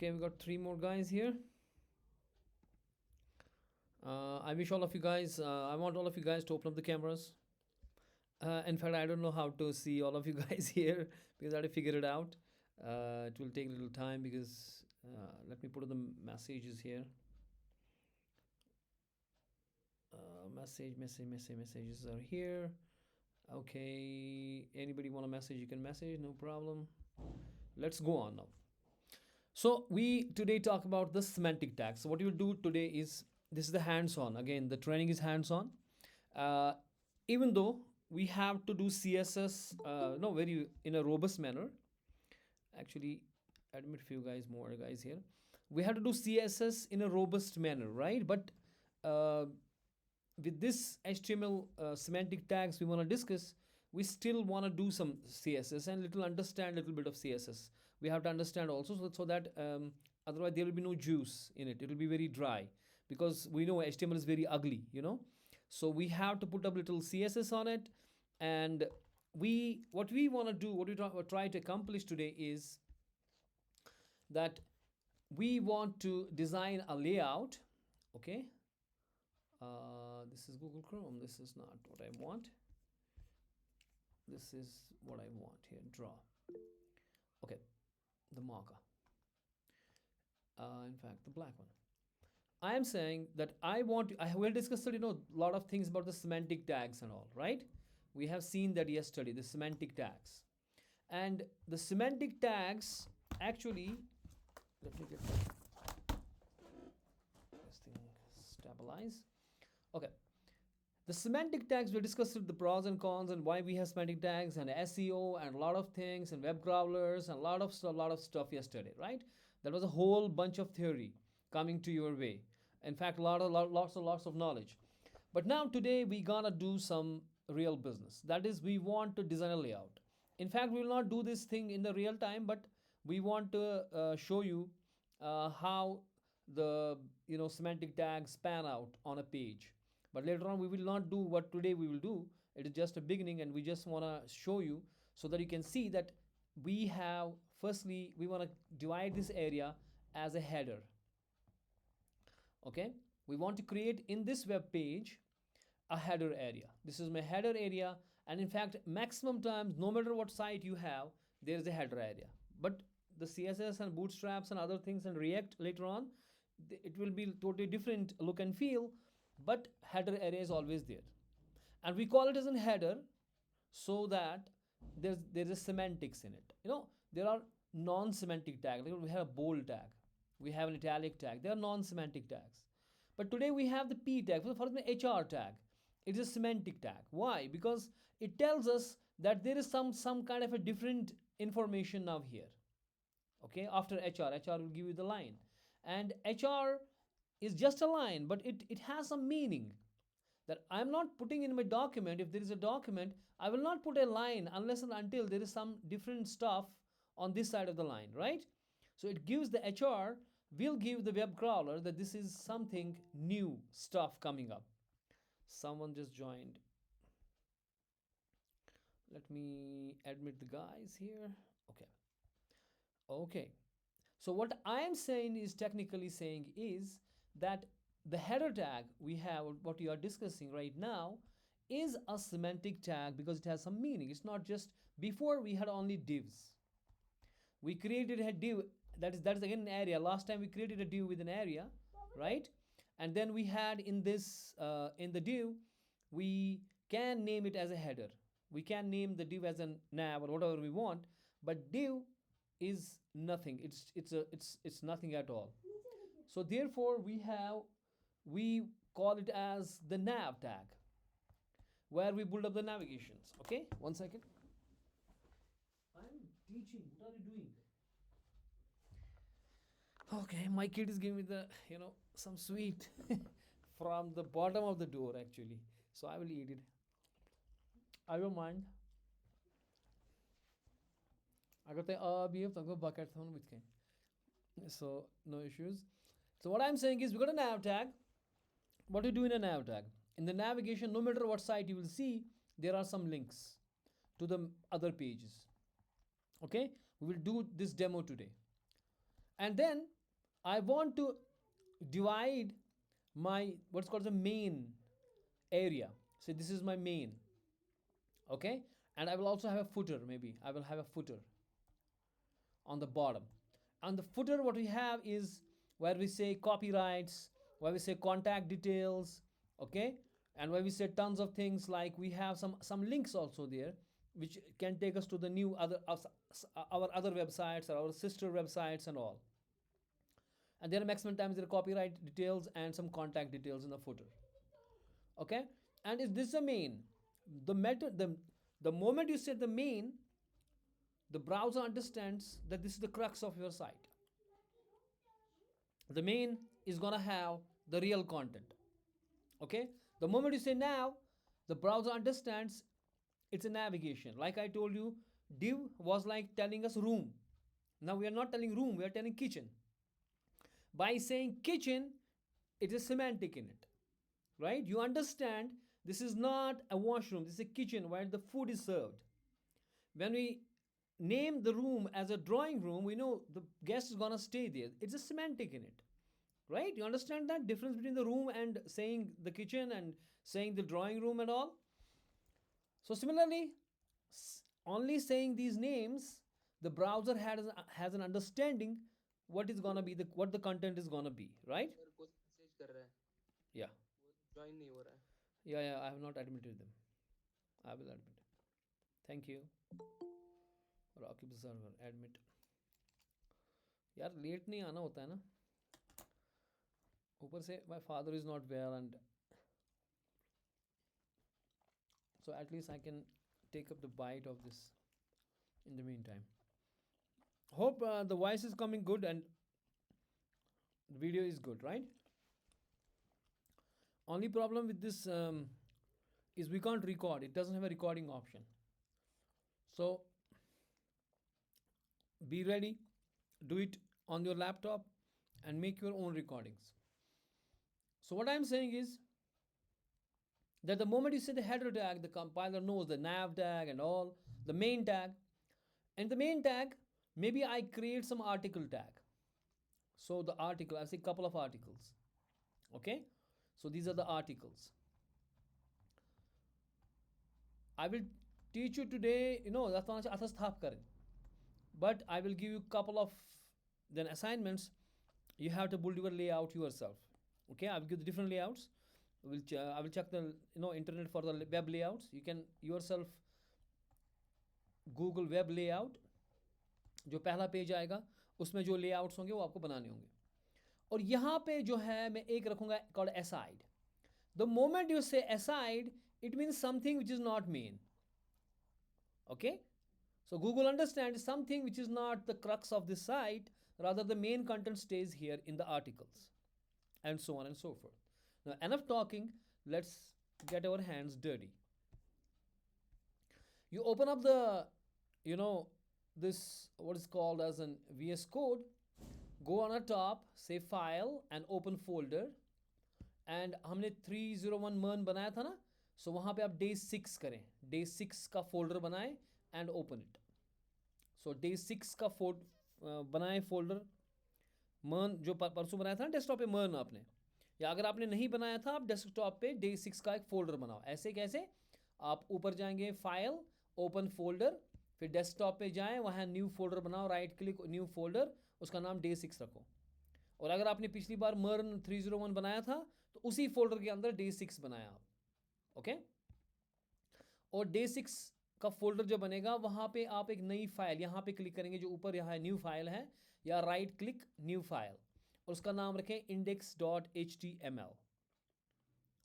Okay, we got three more guys here. I wish all of you guys, I want all of you guys to open up the cameras. In fact, I don't know how to see all of you guys here because I had to figure it out. It will take a little time because let me put the messages here. Messages are here. Okay, anybody want a message? You can message, no problem. Let's go on now. So we today talk about the semantic tags. So what you'll do today is this is the hands-on. Again, the training is hands-on. Uh, Even though we have to do CSS, no, very in a robust manner. Actually, admit few guys more guys here. We have to do CSS in a robust manner, right? But uh, with this HTML semantic tags we want to discuss, we still want to do some CSS and little understand little bit of CSS. We have to understand also so that otherwise there will be no juice in it. It will be very dry because we know HTML is very ugly, you know. So we have to put up little CSS on it, and we what we want to do, what we try to accomplish today is that we want to design a layout. Okay, this is Google Chrome. This is not what I want. This is what I want here. Draw. Okay, the marker. In fact, the black one. I am saying that I want. I will discuss a lot of things about the semantic tags and all. Right? We have seen that yesterday. The semantic tags, and the semantic tags actually. Let me get this thing stabilize. Okay, the semantic tags, we discussed the pros and cons and why we have semantic tags and SEO and a lot of things and web crawlers and a lot of stuff yesterday, right? That was a whole bunch of theory coming to your way. In fact, lots of knowledge. But now today we gonna do some real business. That is, we want to design a layout. In fact, we will not do this thing in the real time, but we want to show you how the semantic tags pan out on a page. But later on we will not do what today we will do. It is just a beginning, and we just want to show you so that you can see that we have, firstly we want to divide this area as a header. Okay, we want to create in this web page a header area. This is my header area, and in fact maximum times, no matter what site you have, there is a header area. But the CSS and bootstraps and other things and React later on, it will be totally different look and feel, but header area is always there, and we call it as a header so that there's a semantics in it. There are non-semantic tags. Like we have a bold tag, we have an italic tag. They are non-semantic tags. But today we have the P tag. For example, HR tag, it is a semantic tag. Why? Because it tells us that there is some kind of a different information now here. Okay, after HR will give you the line, and HR is just a line, but it has some meaning that I'm not putting in my document. If there is a document, I will not put a line unless and until there is some different stuff on this side of the line, right? So it gives the HR will give the web crawler that this is something new stuff coming up. Someone just joined. Let me admit the guys here. Okay. Okay. So what I am saying is, technically saying, is that the header tag we have, what we are discussing right now, is a semantic tag because it has some meaning. It's not just, before we had only divs. We created a div, that is again an area. Last time we created a div with an area, right? And then we had in this in the div, we can name it as a header. We can name the div as a nav or whatever we want, but div is nothing. It's nothing at all. So therefore we call it as the nav tag, where we build up the navigations. Okay, one second. I'm teaching. What are you doing? Okay, my kid is giving me the some sweet from the bottom of the door actually. So I will eat it. I don't mind. अगर ते अभी अब तक bucket थोन with can. So no issues. So what I'm saying is, we got a nav tag. What do you do in a nav tag? In the navigation, no matter what site you will see, there are some links to the other pages. Okay, we will do this demo today. And then I want to divide my what's called the main area. So this is my main, okay? And I will also have a footer, maybe I will have a footer on the bottom. On the footer, what we have is where we say copyrights, where we say contact details, okay? And where we say tons of things, like we have some links also there, which can take us to the new other our other websites or our sister websites and all. And there are maximum times there are copyright details and some contact details in the footer, okay? And is this the main? The meta the moment you say the main, the browser understands that this is the crux of your site. The main is gonna have the real content, okay? The moment you say now, the browser understands it's a navigation. Like I told you, div was like telling us room. Now we are not telling room, we are telling kitchen. By saying kitchen, it is semantic in it, right? You understand this is not a washroom, this is a kitchen where the food is served. When we name the room as a drawing room, we know the guest is gonna stay there. It's a semantic in it, right? You understand that difference between the room and saying the kitchen and saying the drawing room and all? So similarly, only saying these names, the browser has an understanding what is gonna be what the content is gonna be, right? Sir कोई message कर रहा है, Yeah, वो join नहीं हो रहा है. yeah. I have not admitted them. I will admit. Thank you. Rakib server admit. यार लेट नहीं आना होता है ना, ऊपर से my father is not well, and so at least I can take up the bite of this in the meantime. Hope the voice is coming good and the video is good, right? Only problem with this is we can't record. It doesn't have a recording option. So be ready, do it on your laptop and make your own recordings. So what I'm saying is that the moment you say the header tag, the compiler knows the nav tag and all, the main tag. And the main tag, maybe I create some article tag. So the article, I say couple of articles. Okay? So these are the articles. I will teach you today, but I will give you couple of then assignments. You have to build your layout yourself. Okay, I will give the different layouts. I will check the internet for the web layouts. You can yourself Google web layout. जो पहला page आएगा उसमें जो layouts होंगे वो आपको बनाने होंगे. और यहाँ पे जो है मैं एक रखूँगा called aside. The moment you say aside, it means something which is not main. Okay? So Google understands something which is not the crux of this site, rather the main content stays here in the articles, and so on and so forth. Now enough talking, let's get our hands dirty. You open up the, this what is called as an VS Code, go on a top, say file and open folder, and हमने 301 MERN बनाया था ना, so वहाँ पे आप day 6 करें, day 6 का folder बनाएं and open it. So day 6 का बनाएं folder, MERN जो परसों बनाया था ना डेस्कटॉप पे MERN आपने, या अगर आपने नहीं बनाया था आप डेस्कटॉप पे day 6 का एक folder बनाओ. ऐसे कैसे? आप ऊपर जाएंगे फाइल, ओपन फोल्डर, फिर डेस्कटॉप पे जाएं, वहाँ न्यू फोल्डर बनाओ, राइट क्लिक न्यू फोल्डर, उसका नाम day 6 रखो. और अगर आपने पिछली बार MERN 301 बनाया था तो उसी फोल्डर के अंदर day 6 बनाया आप. ओके? और day 6 का फोल्डर जो बनेगा वहाँ पे आप एक नई फाइल यहाँ पे क्लिक करेंगे, जो ऊपर यहाँ न्यू फाइल है, या राइट क्लिक न्यू फाइल, और उसका नाम रखें index.html.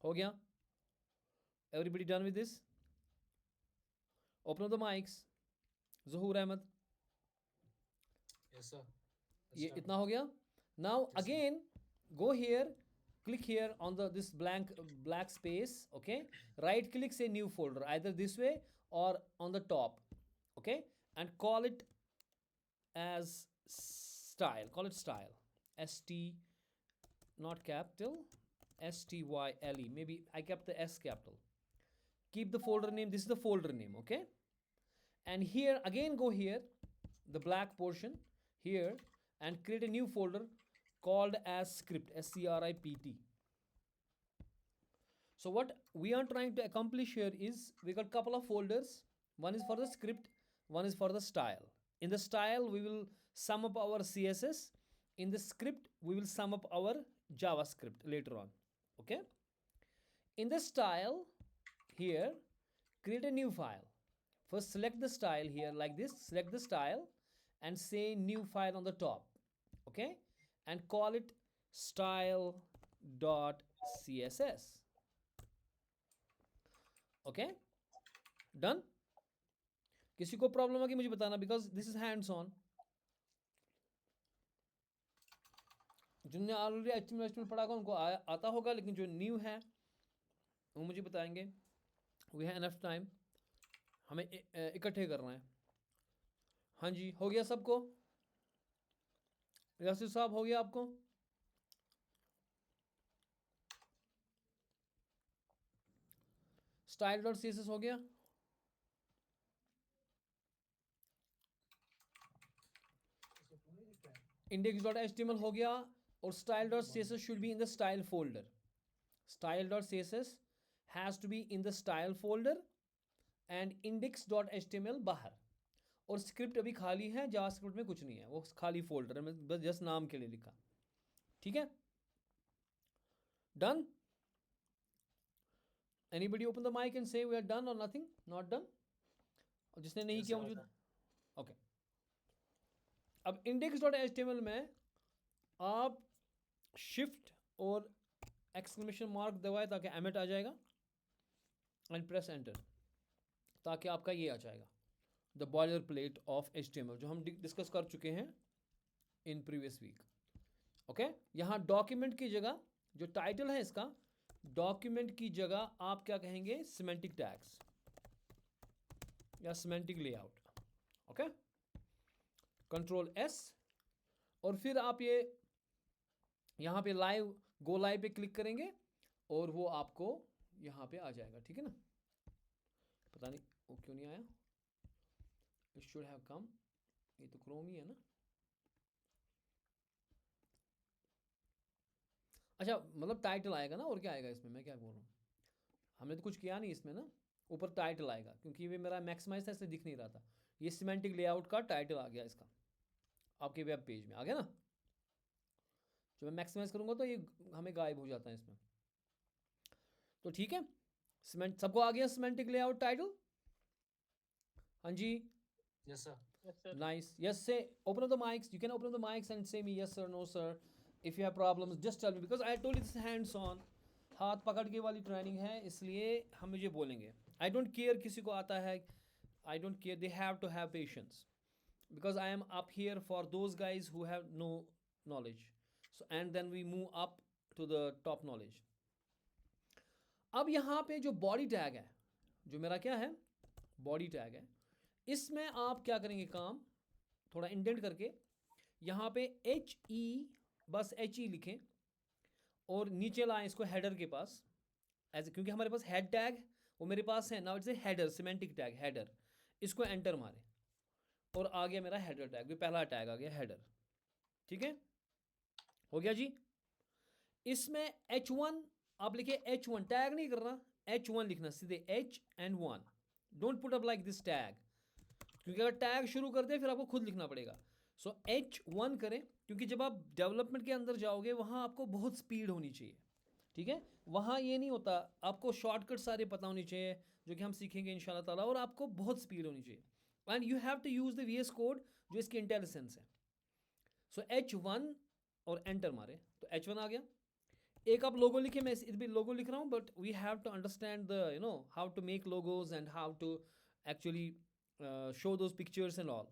हो गया? Everybody done with this? Open up the mics. Zuhur Ahmed. Yes sir. ये इतना हो गया? Now again go here, click here on this black space, okay? Right click, say new folder, either this way or on the top, okay? And call it as style. Call it style. ST, not capital, STYLE. Maybe I kept the S capital. Keep the folder name. This is the folder name, okay? And here again go here, the black portion here, and create a new folder called as script, script. So what we are trying to accomplish here is we got couple of folders. One is for the script, one is for the style. In the style, we will sum up our CSS. In the script, we will sum up our JavaScript later on. Okay. In the style, here, create a new file. First, select the style here like this. Select the style and say new file on the top. Okay. And call it style.css. Okay. Done. किसी को problem है कि मुझे बताना, because this is hands on. जिनने already HTML पढ़ा होगा उनको आता होगा, लेकिन जो न्यू है वो मुझे बताएंगे. वी हैव एनफ टाइम, हमें इकट्ठे करना है. हाँ जी, हो गया सबको? यासिर साहब, हो गया आपको? Style dot C S S हो गया? index.html हो गया. और style.css should be in the style folder. Style.css has to be in the style folder and index.html बाहर. और स्क्रिप्ट अभी खाली है, जावास्क्रिप्ट में कुछ नहीं है, वो खाली फोल्डर है, मैं बस जस्ट नाम के लिए लिखा. ठीक है, done. Anybody open the mic and say we are done और नथिंग नॉट डन. और जिसने नहीं किया मुझे ओके. अब index.html में आप शिफ्ट और एक्सक्लेमेशन मार्क दबाए ताकि एमिट आ जाएगा एंड प्रेस एंटर, ताकि आपका ये आ जाएगा the boiler plate of HTML जो हम डिस्कस कर चुके हैं इन प्रीवियस वीक. ओके, यहाँ डॉक्यूमेंट की जगह जो टाइटल है इसका, डॉक्यूमेंट की जगह आप क्या कहेंगे? सिमेंटिक टैग्स या semantic layout. Okay, control S और फिर आप ये यहाँ पे लाइव गो लाइव पे क्लिक करेंगे और वो आपको यहाँ पे आ जाएगा. ठीक है ना? पता नहीं वो क्यों नहीं आया. It should have come. ये तो क्रोम ही है ना. अच्छा, मतलब टाइटल आएगा ना, और क्या आएगा इसमें? मैं क्या बोल रहा हूँ, हमने तो कुछ किया नहीं इसमें ना. ऊपर टाइटल आएगा, क्योंकि ये मेरा मैक्सिमाइज था इसलिए दिख नहीं रहा था. ये सिमेंटिक लेआउट का टाइटल आ गया, इसका आपके वेब पेज में आ गया ना. जब मैं मैक्सिमाइज करूंगा तो ये हमें गायब हो जाता है इसमें. तो ठीक है, सीमेंट सबको आ गया सिमेंटिक लेआउट टाइटल. हाँ जी, yes sir. nice. Yes, say open up the mics. You can open up the mics and say me yes sir, no sir. If you have problems, just tell me, because I told you this hands on, हाथ पकड़ के वाली training है, इसलिए हम मुझे बोलेंगे. I don't care किसी को आता है, I don't care. They have to have patience, because I am up here for those guys who have no knowledge. So and then we move up to the top knowledge. अब यहाँ पे जो body tag है, जो मेरा क्या है, body tag है, इसमें आप क्या करेंगे काम, थोड़ा इंडेंट करके यहाँ पे HE, बस HE लिखें और नीचे लाएं इसको हेडर के पास. एज क्योंकि हमारे पास हेड टैग वो मेरे पास है ना, it's a header, semantic tag header. इसको एंटर मारे और आ गया मेरा हेडर टैग, जो पहला टैग आ गया हेडर. ठीक है, हो गया जी. इसमें H1 आप लिखे, H1 टैग नहीं करना, H1 लिखना सीधे, H and 1. Don't put up like this tag, क्योंकि अगर टैग शुरू करते हैं फिर आपको खुद लिखना पड़ेगा. सो H1 करें, क्योंकि जब आप डेवलपमेंट के अंदर जाओगे वहाँ आपको बहुत स्पीड होनी चाहिए. ठीक है, वहाँ ये नहीं होता, आपको शॉर्टकट सारे पता होनी चाहिए जो कि हम सीखेंगे इंशाल्लाह ताला, और आपको बहुत स्पीड होनी चाहिए. And you have to use the VS code जो इसकी इंटेलिजेंस है. सो H1 और एंटर मारे तो H1 आ गया. एक आप लोगो लिखे, मैं इस भी लोगो लिख रहा हूँ, but we have to understand the you know how to make logos and how to actually show those pictures and all.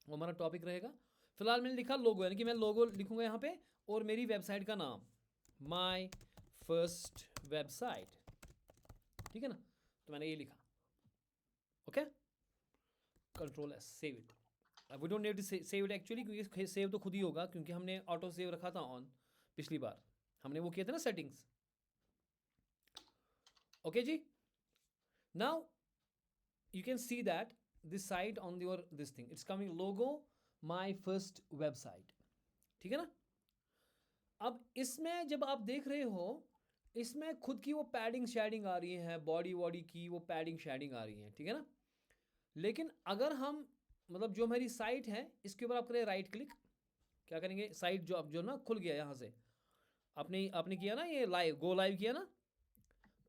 वो हमारा टॉपिक रहेगा. फिलहाल मैंने लिखा लोगो, यानी कि मैं लोगो लिखूंगा यहाँ पे और मेरी वेबसाइट का नाम, माई फर्स्ट वेबसाइट. ठीक है ना, तो मैंने ये लिखा. Okay, control S, save it. We don't need to save it actually, क्योंकि सेव तो खुद ही होगा, क्योंकि हमने ऑटो सेव रखा था ऑन. पिछली बार हमने वो किया था ना सेटिंग्स. ओके जी, now you can see that this site on your this thing, it's coming logo my first website. ठीक है ना। अब इसमें जब आप देख रहे हो, इसमें खुद की वो पैडिंग शैडिंग आ रही है, बॉडी वॉडी की वो पैडिंग शैडिंग आ रही है, ठीक है ना। लेकिन अगर हम मतलब जो हमारी साइट है इसके ऊपर आप करें राइट क्लिक, क्या करेंगे, साइट जो अब जो ना खुल गया यहाँ से, आपने आपने किया ना ये लाइव, गो लाइव किया ना,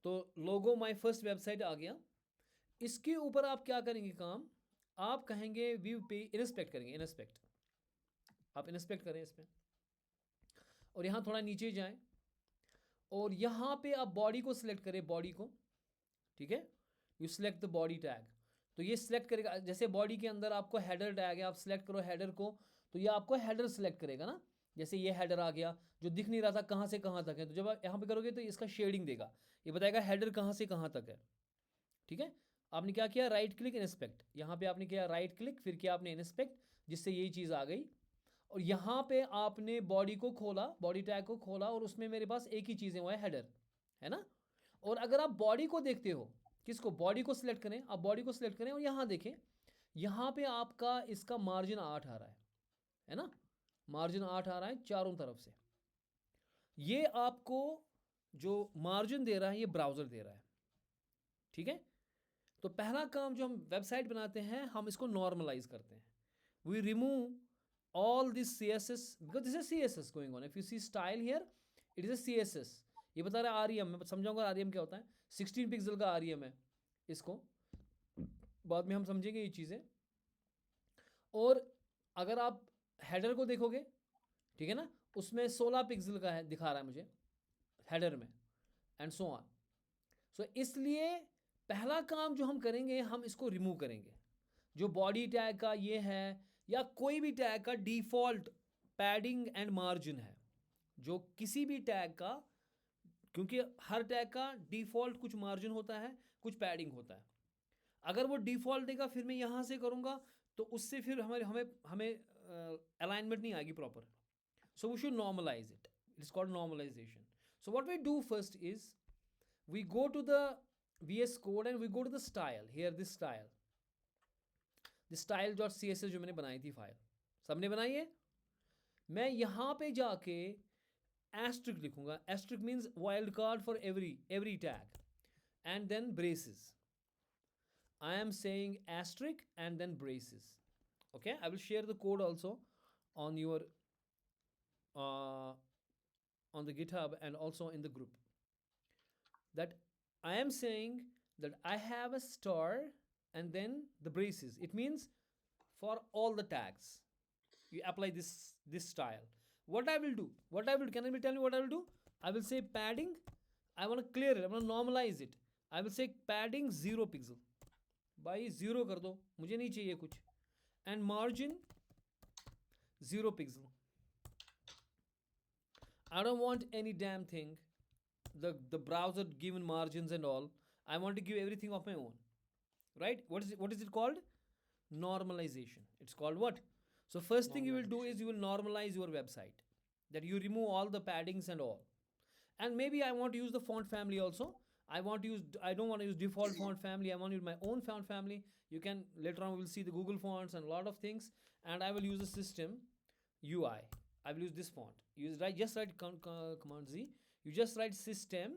तो लोगो माय फर्स्ट वेबसाइट आ गया। इसके ऊपर आप क्या करेंगे काम, आप कहेंगे व्यू पे इंस्पेक्ट करेंगे, इंस्पेक्ट, आप इंस्पेक्ट करें इसमें, और यहाँ थोड़ा नीचे जाएं और यहाँ पे आप बॉडी को सिलेक्ट करें, बॉडी को, ठीक है, you select the body tag. तो ये सिलेक्ट करेगा, जैसे बॉडी के अंदर आपको हेडर टैग है, आप सिलेक्ट करो हेडर को, तो ये आपको हेडर सिलेक्ट करेगा ना। जैसे ये हेडर आ गया जो दिख नहीं रहा था कहाँ से कहाँ तक है, तो जब आप यहाँ पे करोगे तो इसका शेडिंग देगा, ये बताएगा हेडर कहाँ से कहाँ तक है, ठीक है। आपने क्या किया, राइट क्लिक इंस्पेक्ट, यहाँ पे आपने किया राइट क्लिक, फिर किया आपने इंस्पेक्ट, जिससे यही चीज़ आ गई। और यहाँ पे आपने बॉडी को खोला, बॉडी टैग को खोला, और उसमें मेरे पास एक ही चीज़ है, वो है हेडर, है ना। और अगर आप बॉडी को देखते हो, किसको, बॉडी को सिलेक्ट करें, आप बॉडी को सिलेक्ट करें और यहाँ देखें, यहाँ पे आपका इसका मार्जिन 8 आ रहा है ना, मार्जिन 8 आ रहा है चारों तरफ से। ये आपको जो मार्जिन दे रहा है ये ब्राउज़र दे रहा है, ठीक है। तो पहला काम जो हम वेबसाइट बनाते हैं, हम इसको नॉर्मलाइज करते हैं। We remove all this CSS because this is CSS going on. If you see style here, it is a CSS. ये बता रहा है REM, मैं समझाऊंगा REM क्या होता है। 16 पिक्सल का REM है, इसको बाद में हम समझेंगे ये चीज़ें। और अगर आप हेडर को देखोगे, ठीक है ना, उसमें 16 पिक्सल का है दिखा रहा है मुझे हेडर में, एंड सो ऑन। सो इसलिए पहला काम जो हम करेंगे, हम इसको रिमूव करेंगे। जो बॉडी टैग का ये है या कोई भी टैग का डिफ़ॉल्ट पैडिंग एंड मार्जिन है, जो किसी भी टैग का, क्योंकि हर टैग का डिफ़ॉल्ट कुछ मार्जिन होता है, कुछ पैडिंग होता है। अगर वो डिफ़ॉल्ट देगा फिर मैं यहाँ से करूँगा तो उससे फिर हमें हमें हमें अलाइनमेंट नहीं आएगी proper. So we should normalise it, it is called normalisation. So what we do first is we go to the VS Code and we go to the style, here this style, this style.css जो मैंने बनाई थी file, सबने बनाई है। मैं यहाँ पे जाके asterisk लिखूंगा, asterisk means wild card for every tag, and then braces. I am saying asterisk and then braces. Okay, I will share the code also on your on the GitHub and also in the group, that I am saying that I have a star and then the braces. It means for all the tags, you apply this style. What I will do? Can I tell you what I will do? I will say padding. I want to clear it. I want to normalize it. I will say padding 0 pixel. भाई 0 कर दो, मुझे नहीं चाहिए कुछ. And margin 0 pixel. I don't want any damn thing, the browser given margins and all. I want to give everything of my own, right? What is it called? Normalization. It's called what? So first thing you will do is you will normalize your website, that you remove all the paddings and all. And maybe I want to use the font family also. I don't want to use default font family. I want to use my own font family. You can, later on we will see the Google fonts and a lot of things. And I will use the system UI. I will use this font. Just write command Z. You just write system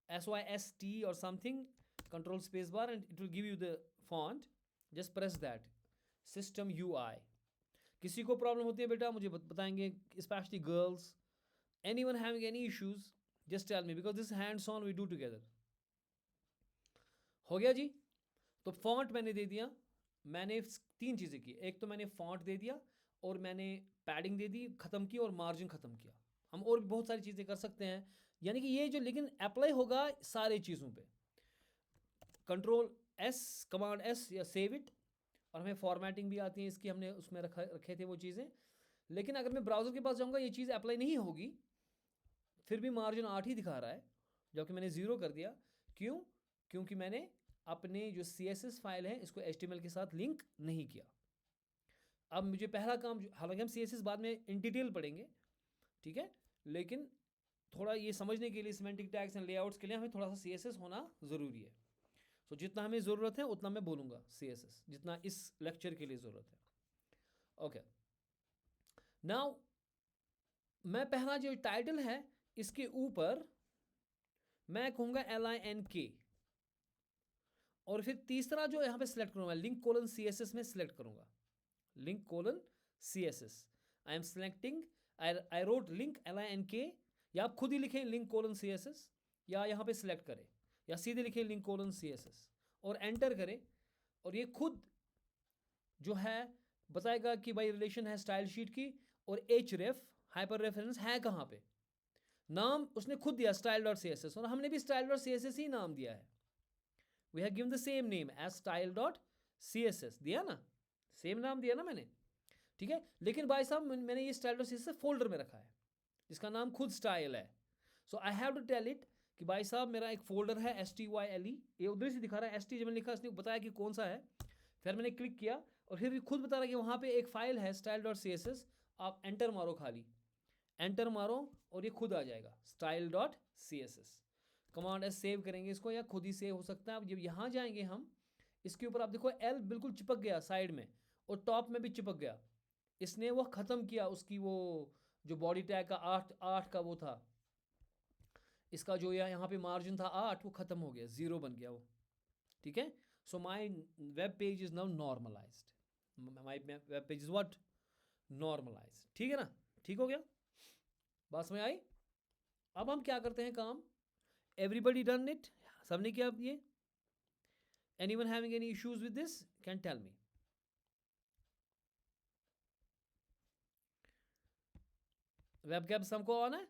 SYST or something, control space bar, and it will give you the font. Just press that, system UI. किसी को problem होती है बेटा मुझे बताएंगे, especially girls. Anyone having any issues, just tell me, because this hands on we do together. हो गया जी. तो फॉन्ट मैंने दे दिया. मैंने 3 चीज़ें की. एक तो मैंने फॉन्ट दे दिया, और मैंने पैडिंग दे दी, ख़त्म की, और मार्जिन ख़त्म किया. हम और भी बहुत सारी चीज़ें कर सकते हैं, यानी कि ये जो, लेकिन अप्लाई होगा सारे चीज़ों पे. कंट्रोल S, कमांड S या सेव इट, और हमें फॉर्मेटिंग भी आती है इसकी, हमने उसमें रखे थे वो चीज़ें. लेकिन अगर मैं ब्राउज़र के पास जाऊँगा ये चीज़ अप्लाई नहीं होगी, फिर भी मार्जिन 8 ही दिखा रहा है, जबकि मैंने 0 कर दिया. क्यों? क्योंकि मैंने अपने जो CSS फाइल है इसको HTML के साथ लिंक नहीं किया. अब मुझे पहला काम, हालांकि हम CSS बाद में इन डिटेल पढ़ेंगे, ठीक है, लेकिन थोड़ा ये समझने के लिए सिमेंटिक टैग्स एंड लेआउट्स के लिए हमें थोड़ा सा CSS होना ज़रूरी है. तो जितना हमें ज़रूरत है उतना मैं बोलूँगा CSS, जितना इस लेक्चर के लिए ज़रूरत है. ओके, नाउ मैं पहला जो टाइटल है इसके ऊपर मैं कहूँगा LINK, और फिर तीसरा जो यहाँ पे सिलेक्ट करूँगा लिंक कोलन CSS में सिलेक्ट करूँगा, link colon CSS। I am selecting, I wrote link LINK, या आप खुद ही लिखें लिंक कोलन CSS, या यहाँ पे सिलेक्ट करें, या सीधे लिखें लिंक कोलन CSS और एंटर करें, और ये खुद जो है बताएगा कि भाई रिलेशन है स्टाइल शीट की और href हाइपर रेफरेंस है कहाँ पे। नाम उसने खुद दिया style.css, और हमने भी style.css ही नाम दिया है। We have given the same name as style.css, दिया ना, सेम नाम दिया ना मैंने, ठीक है। लेकिन भाई साहब मैंने ये style.css फोल्डर में रखा है जिसका नाम खुद स्टाइल है। So I have to tell it कि भाई साहब मेरा एक फोल्डर है STYLE, ये उधर से दिखा रहा है ST, जब मैंने लिखा इसने बताया कि कौन सा है, फिर मैंने क्लिक किया और फिर खुद बता रहा है कि वहाँ पे एक फाइल है style.css, आप एंटर मारो, खाली एंटर मारो और ये खुद आ जाएगा style.css। कमांड एस सेव करेंगे इसको, या खुद ही सेव हो सकता है। अब जब यहाँ जाएंगे हम, इसके ऊपर आप देखो L बिल्कुल चिपक गया साइड में, और टॉप में भी चिपक गया। इसने वो ख़त्म किया उसकी वो जो बॉडी टैग का 8 का वो था, इसका जो यहाँ पे मार्जिन था 8, वो ख़त्म हो गया, 0 बन गया वो, ठीक है। So my web page is now normalised, my web page is what, normalised, ठीक है ना, ठीक हो गया, बात समझ आई। अब हम क्या करते हैं काम, एवरीबडी डन इट, सबने किया ये, anyone having any issues with this can tell me. Webcam सबको ऑन है?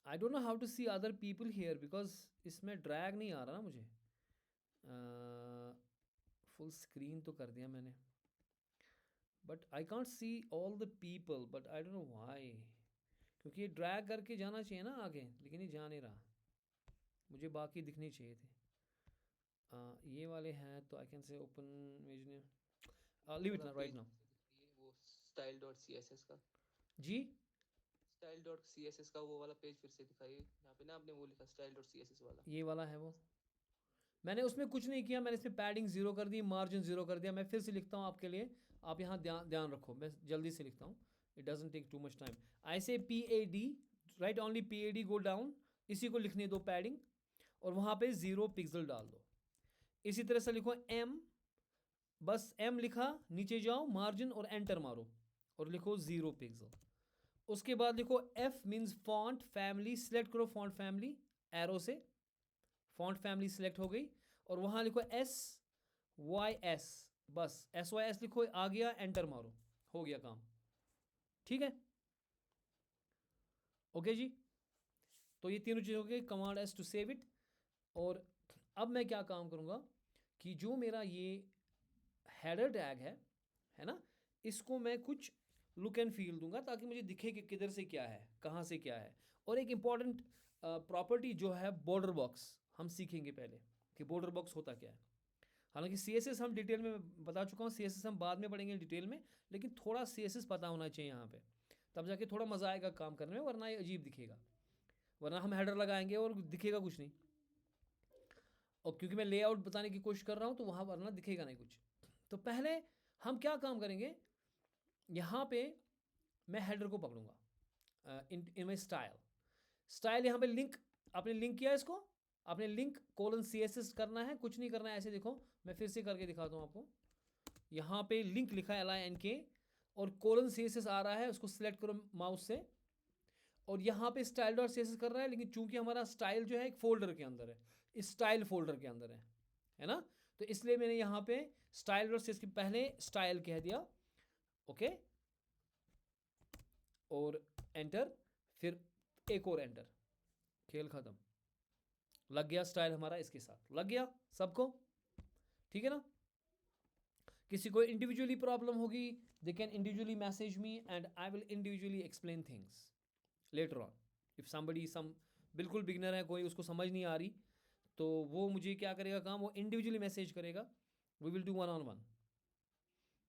I don't know how to see other people here because इसमें ड्रैग नहीं आ रहा ना मुझे। फुल स्क्रीन तो कर दिया मैंने, but I can't see all the people, but I don't know why, क्योंकि ये ड्रैग करके जाना चाहिए ना आगे, लेकिन ये जा नहीं रहा, मुझे बाकी दिखने चाहिए थे। ये वाले हैं तो I can say open image ने, लीव इट राइट नाउ। वो style.css का, जी style.css का वो वाला पेज फिर से दिखाइए, यहाँ पे ना आपने वो लिखा style.css वाला। ये वाला है वो, मैंने उसमें कुछ नहीं किया, मैंने इसमें पैडिंग 0 कर दी, मार्जिन 0 कर दिया। मैं फिर से लिखता हूँ आपके लिए, आप यहाँ ध्यान रखो, मैं जल्दी से लिखता हूँ, it doesn't take too much time. I say PAD, write only PAD, go down, इसी को लिखने दो पैडिंग, और वहाँ पे 0 पिक्सल डाल दो। इसी तरह से लिखो M, बस M लिखा, नीचे जाओ मार्जिन और एंटर मारो और लिखो 0 पिक्सल। उसके बाद लिखो F means font family, select करो फॉन्ट फैमिली, एरो से फॉन्ट फैमिली सिलेक्ट हो गई, और वहाँ लिखो SYS, बस SYS लिखो, आ गया, एंटर मारो, हो गया काम, ठीक है, ओके जी। तो ये तीनों चीज़ हो गई, command S to save it. और अब मैं क्या काम करूँगा कि जो मेरा ये हेडर टैग है ना, इसको मैं कुछ लुक एंड फील दूंगा ताकि मुझे दिखे कि किधर से क्या है, कहाँ से क्या है। और एक इम्पॉर्टेंट प्रॉपर्टी जो है बॉर्डर बॉक्स, हम सीखेंगे पहले कि बॉर्डर बॉक्स होता क्या है। हालांकि CSS हम डिटेल में बता चुका हूँ, CSS हम बाद में पढ़ेंगे डिटेल में, लेकिन थोड़ा CSS पता होना चाहिए यहाँ पे, तब जाके थोड़ा मज़ा आएगा काम करने में, वरना ये अजीब दिखेगा, वरना हम हेडर लगाएंगे और दिखेगा कुछ नहीं। और क्योंकि मैं लेआउट बताने की कोशिश कर रहा हूँ तो वहाँ वरना दिखेगा नहीं कुछ। तो पहले हम क्या काम करेंगे, यहाँ पे मैं हेडर को पकड़ूंगा इन माई स्टाइल यहाँ पे लिंक, आपने लिंक किया इसको, आपने लिंक कोलन CSS करना है, कुछ नहीं करना है, ऐसे देखो, मैं फिर से करके दिखाता हूँ आपको। यहाँ पे लिंक लिखा है LINK और कोलन CSS आ रहा है, उसको सिलेक्ट करो माउस से, और यहाँ पे style.css कर रहा है, लेकिन चूंकि हमारा स्टाइल जो है एक फोल्डर के अंदर है, इस स्टाइल फोल्डर के अंदर है ना, तो इसलिए मैंने यहाँ पे style.css के पहले स्टाइल कह दिया, ओके, और एंटर, फिर एक और एंटर, खेल खत्म, लग गया स्टाइल हमारा, इसके साथ लग गया सबको, ठीक है ना। किसी को इंडिविजुअली प्रॉब्लम होगी, they can individually message me and I will individually explain things later on. If somebody बिल्कुल बिगनर है कोई, उसको समझ नहीं आ रही, तो वो मुझे क्या करेगा काम, वो इंडिविजुअली मैसेज करेगा, we will do 1-on-1,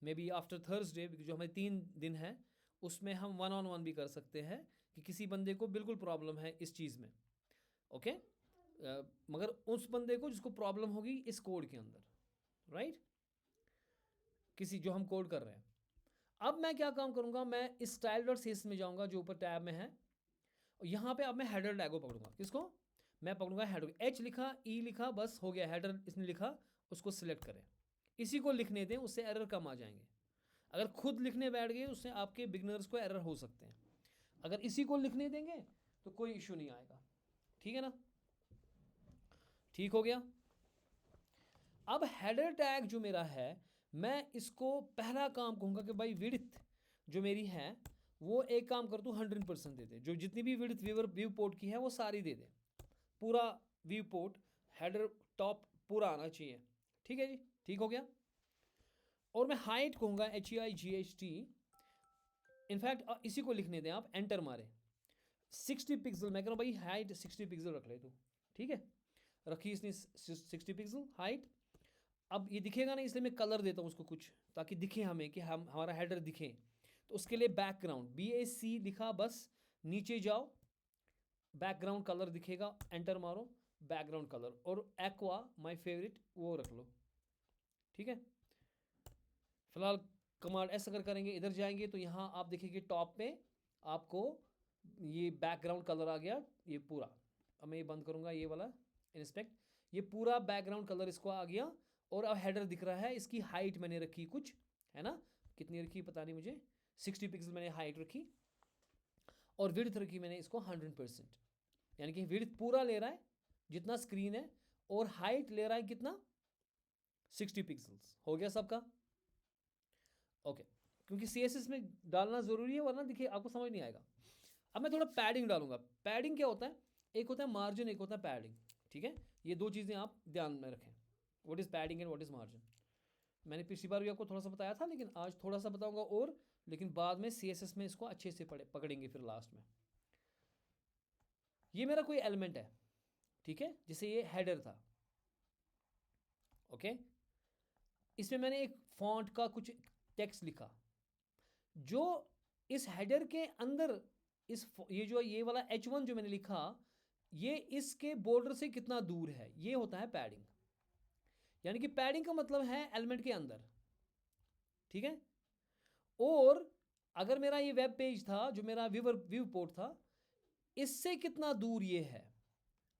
maybe after Thursday, जो हमारे 3 दिन है उसमें हम 1-on-1 भी कर सकते हैं, कि किसी बंदे को बिल्कुल प्रॉब्लम है इस चीज़ में, ओके, मगर उस बंदे को जिसको प्रॉब्लम होगी इस कोड के अंदर, राइट, किसी जो हम कोड कर रहे हैं। अब मैं क्या काम करूंगा, मैं इस स्टाइल डॉट सी में जाऊंगा जो ऊपर टैब में है, और यहाँ पे अब मैं हेडर टैग को पकड़ूंगा। किसको? मैं पकड़ूंगा हेडर। एच लिखा, ई लिखा, बस हो गया हेडर इसने लिखा, उसको सिलेक्ट करें। इसी को लिखने दें, उससे एरर कम आ जाएंगे। अगर खुद लिखने बैठ गए उससे आपके बिगनर्स को एरर हो सकते हैं। अगर इसी को लिखने देंगे तो कोई इशू नहीं आएगा। ठीक है ना? ठीक हो गया। अब हेडर टैग जो मेरा है, मैं इसको पहला काम कहूँगा कि भाई विड्थ जो मेरी है वो एक काम कर तू 100% दे दे। जो जितनी भी विड्थ व्यू पोर्ट की है वो सारी दे दे, पूरा व्यू पोर्ट हेडर टॉप पूरा आना चाहिए। ठीक है जी, ठीक हो गया। और मैं हाइट कहूँगा HEIGHT। इनफैक्ट इसी को लिखने दें, आप एंटर मारे 60 पिक्सल। मैं कह रहा हूँ भाई हाइट 60 पिक्सल रख ले तू। ठीक है, रखी इसने 60 पिक्सल हाइट। अब ये दिखेगा ना, इसलिए मैं कलर देता हूँ उसको कुछ, ताकि दिखे हमें कि हम हमारा हेडर दिखे। तो उसके लिए बैकग्राउंड BAC लिखा, बस नीचे जाओ, बैकग्राउंड कलर दिखेगा, एंटर मारो बैकग्राउंड कलर, और एक्वा माय फेवरेट वो रख लो। ठीक है, फिलहाल कमांड एस अगर करेंगे, इधर जाएंगे तो यहाँ आप देखेंगे टॉप पे आपको ये बैकग्राउंड कलर आ गया, ये पूरा। अब मैं ये बंद करूँगा, ये वाला इंस्पेक्ट, ये पूरा बैकग्राउंड कलर इसको आ गया। और अब हेडर दिख रहा है, इसकी हाइट मैंने रखी कुछ, है ना, कितनी रखी पता नहीं मुझे, 60 पिक्सल मैंने हाइट रखी, और विड्थ रखी मैंने इसको 100%। यानी कि विड्थ पूरा ले रहा है जितना स्क्रीन है, और हाइट ले रहा है कितना, 60 पिक्सल्स। हो गया सबका? ओके, क्योंकि CSS में डालना ज़रूरी है, वरना देखिए आपको समझ नहीं आएगा। अब मैं थोड़ा पैडिंग डालूंगा। पैडिंग क्या होता है? एक होता है मार्जिन, एक होता है पैडिंग। ठीक है, ये दो चीज़ें आप ध्यान में रखें, what is padding and what is margin. मैंने पिछली बार भी आपको थोड़ा सा बताया था, लेकिन आज थोड़ा सा बताऊंगा और, लेकिन बाद में CSS में इसको अच्छे से पकड़ेंगे फिर लास्ट में। ये मेरा कोई एलिमेंट है, ठीक है, जैसे ये हेडर था। ओके, इसमें मैंने एक फॉन्ट का कुछ टेक्स्ट लिखा, जो इस हेडर के अंदर ये वाला H1 जो मैंने लिखा, ये इसके बॉर्डर से कितना दूर है, ये होता है पैडिंग। यानी कि पैडिंग का मतलब है एलिमेंट के अंदर। ठीक है, और अगर मेरा ये वेब पेज था, जो मेरा व्यू पोर्ट था, इससे कितना दूर ये है,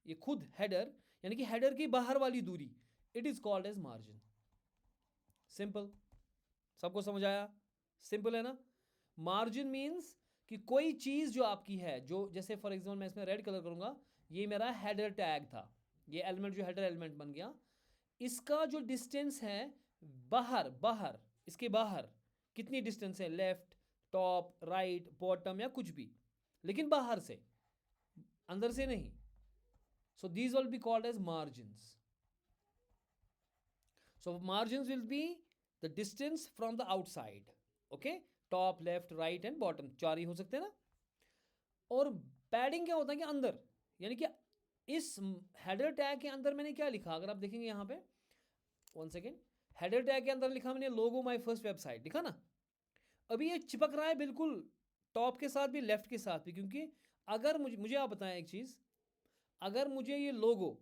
ये खुद हेडर, यानी कि हेडर की बाहर वाली दूरी, it is called as margin. Simple, सबको समझ आया? सिंपल है ना? मार्जिन मीन्स कि कोई चीज़ जो आपकी है, जो जैसे फॉर एग्जाम्पल मैं इसमें रेड कलर करूंगा, ये मेरा हेडर टैग था, ये एलिमेंट जो हेडर एलिमेंट बन गया, इसका जो डिस्टेंस है बाहर इसके बाहर कितनी डिस्टेंस है, लेफ्ट, टॉप, राइट, बॉटम, या कुछ भी, लेकिन बाहर से, अंदर से नहीं। So these will be called as margins. So margins will be the distance from the outside. Okay, top, left, right and bottom, चार ही हो सकते हैं ना। और पैडिंग क्या होता है कि अंदर, यानी कि इस हेडर टैग के अंदर मैंने क्या लिखा, अगर आप देखेंगे यहाँ पे, वन सेकेंड, हेडर टैग के अंदर लिखा मैंने लोगो माय फर्स्ट वेबसाइट, लिखा ना। अभी ये चिपक रहा है बिल्कुल टॉप के साथ भी, लेफ्ट के साथ भी, क्योंकि अगर मुझे आप बताएं एक चीज़, अगर मुझे ये लोगो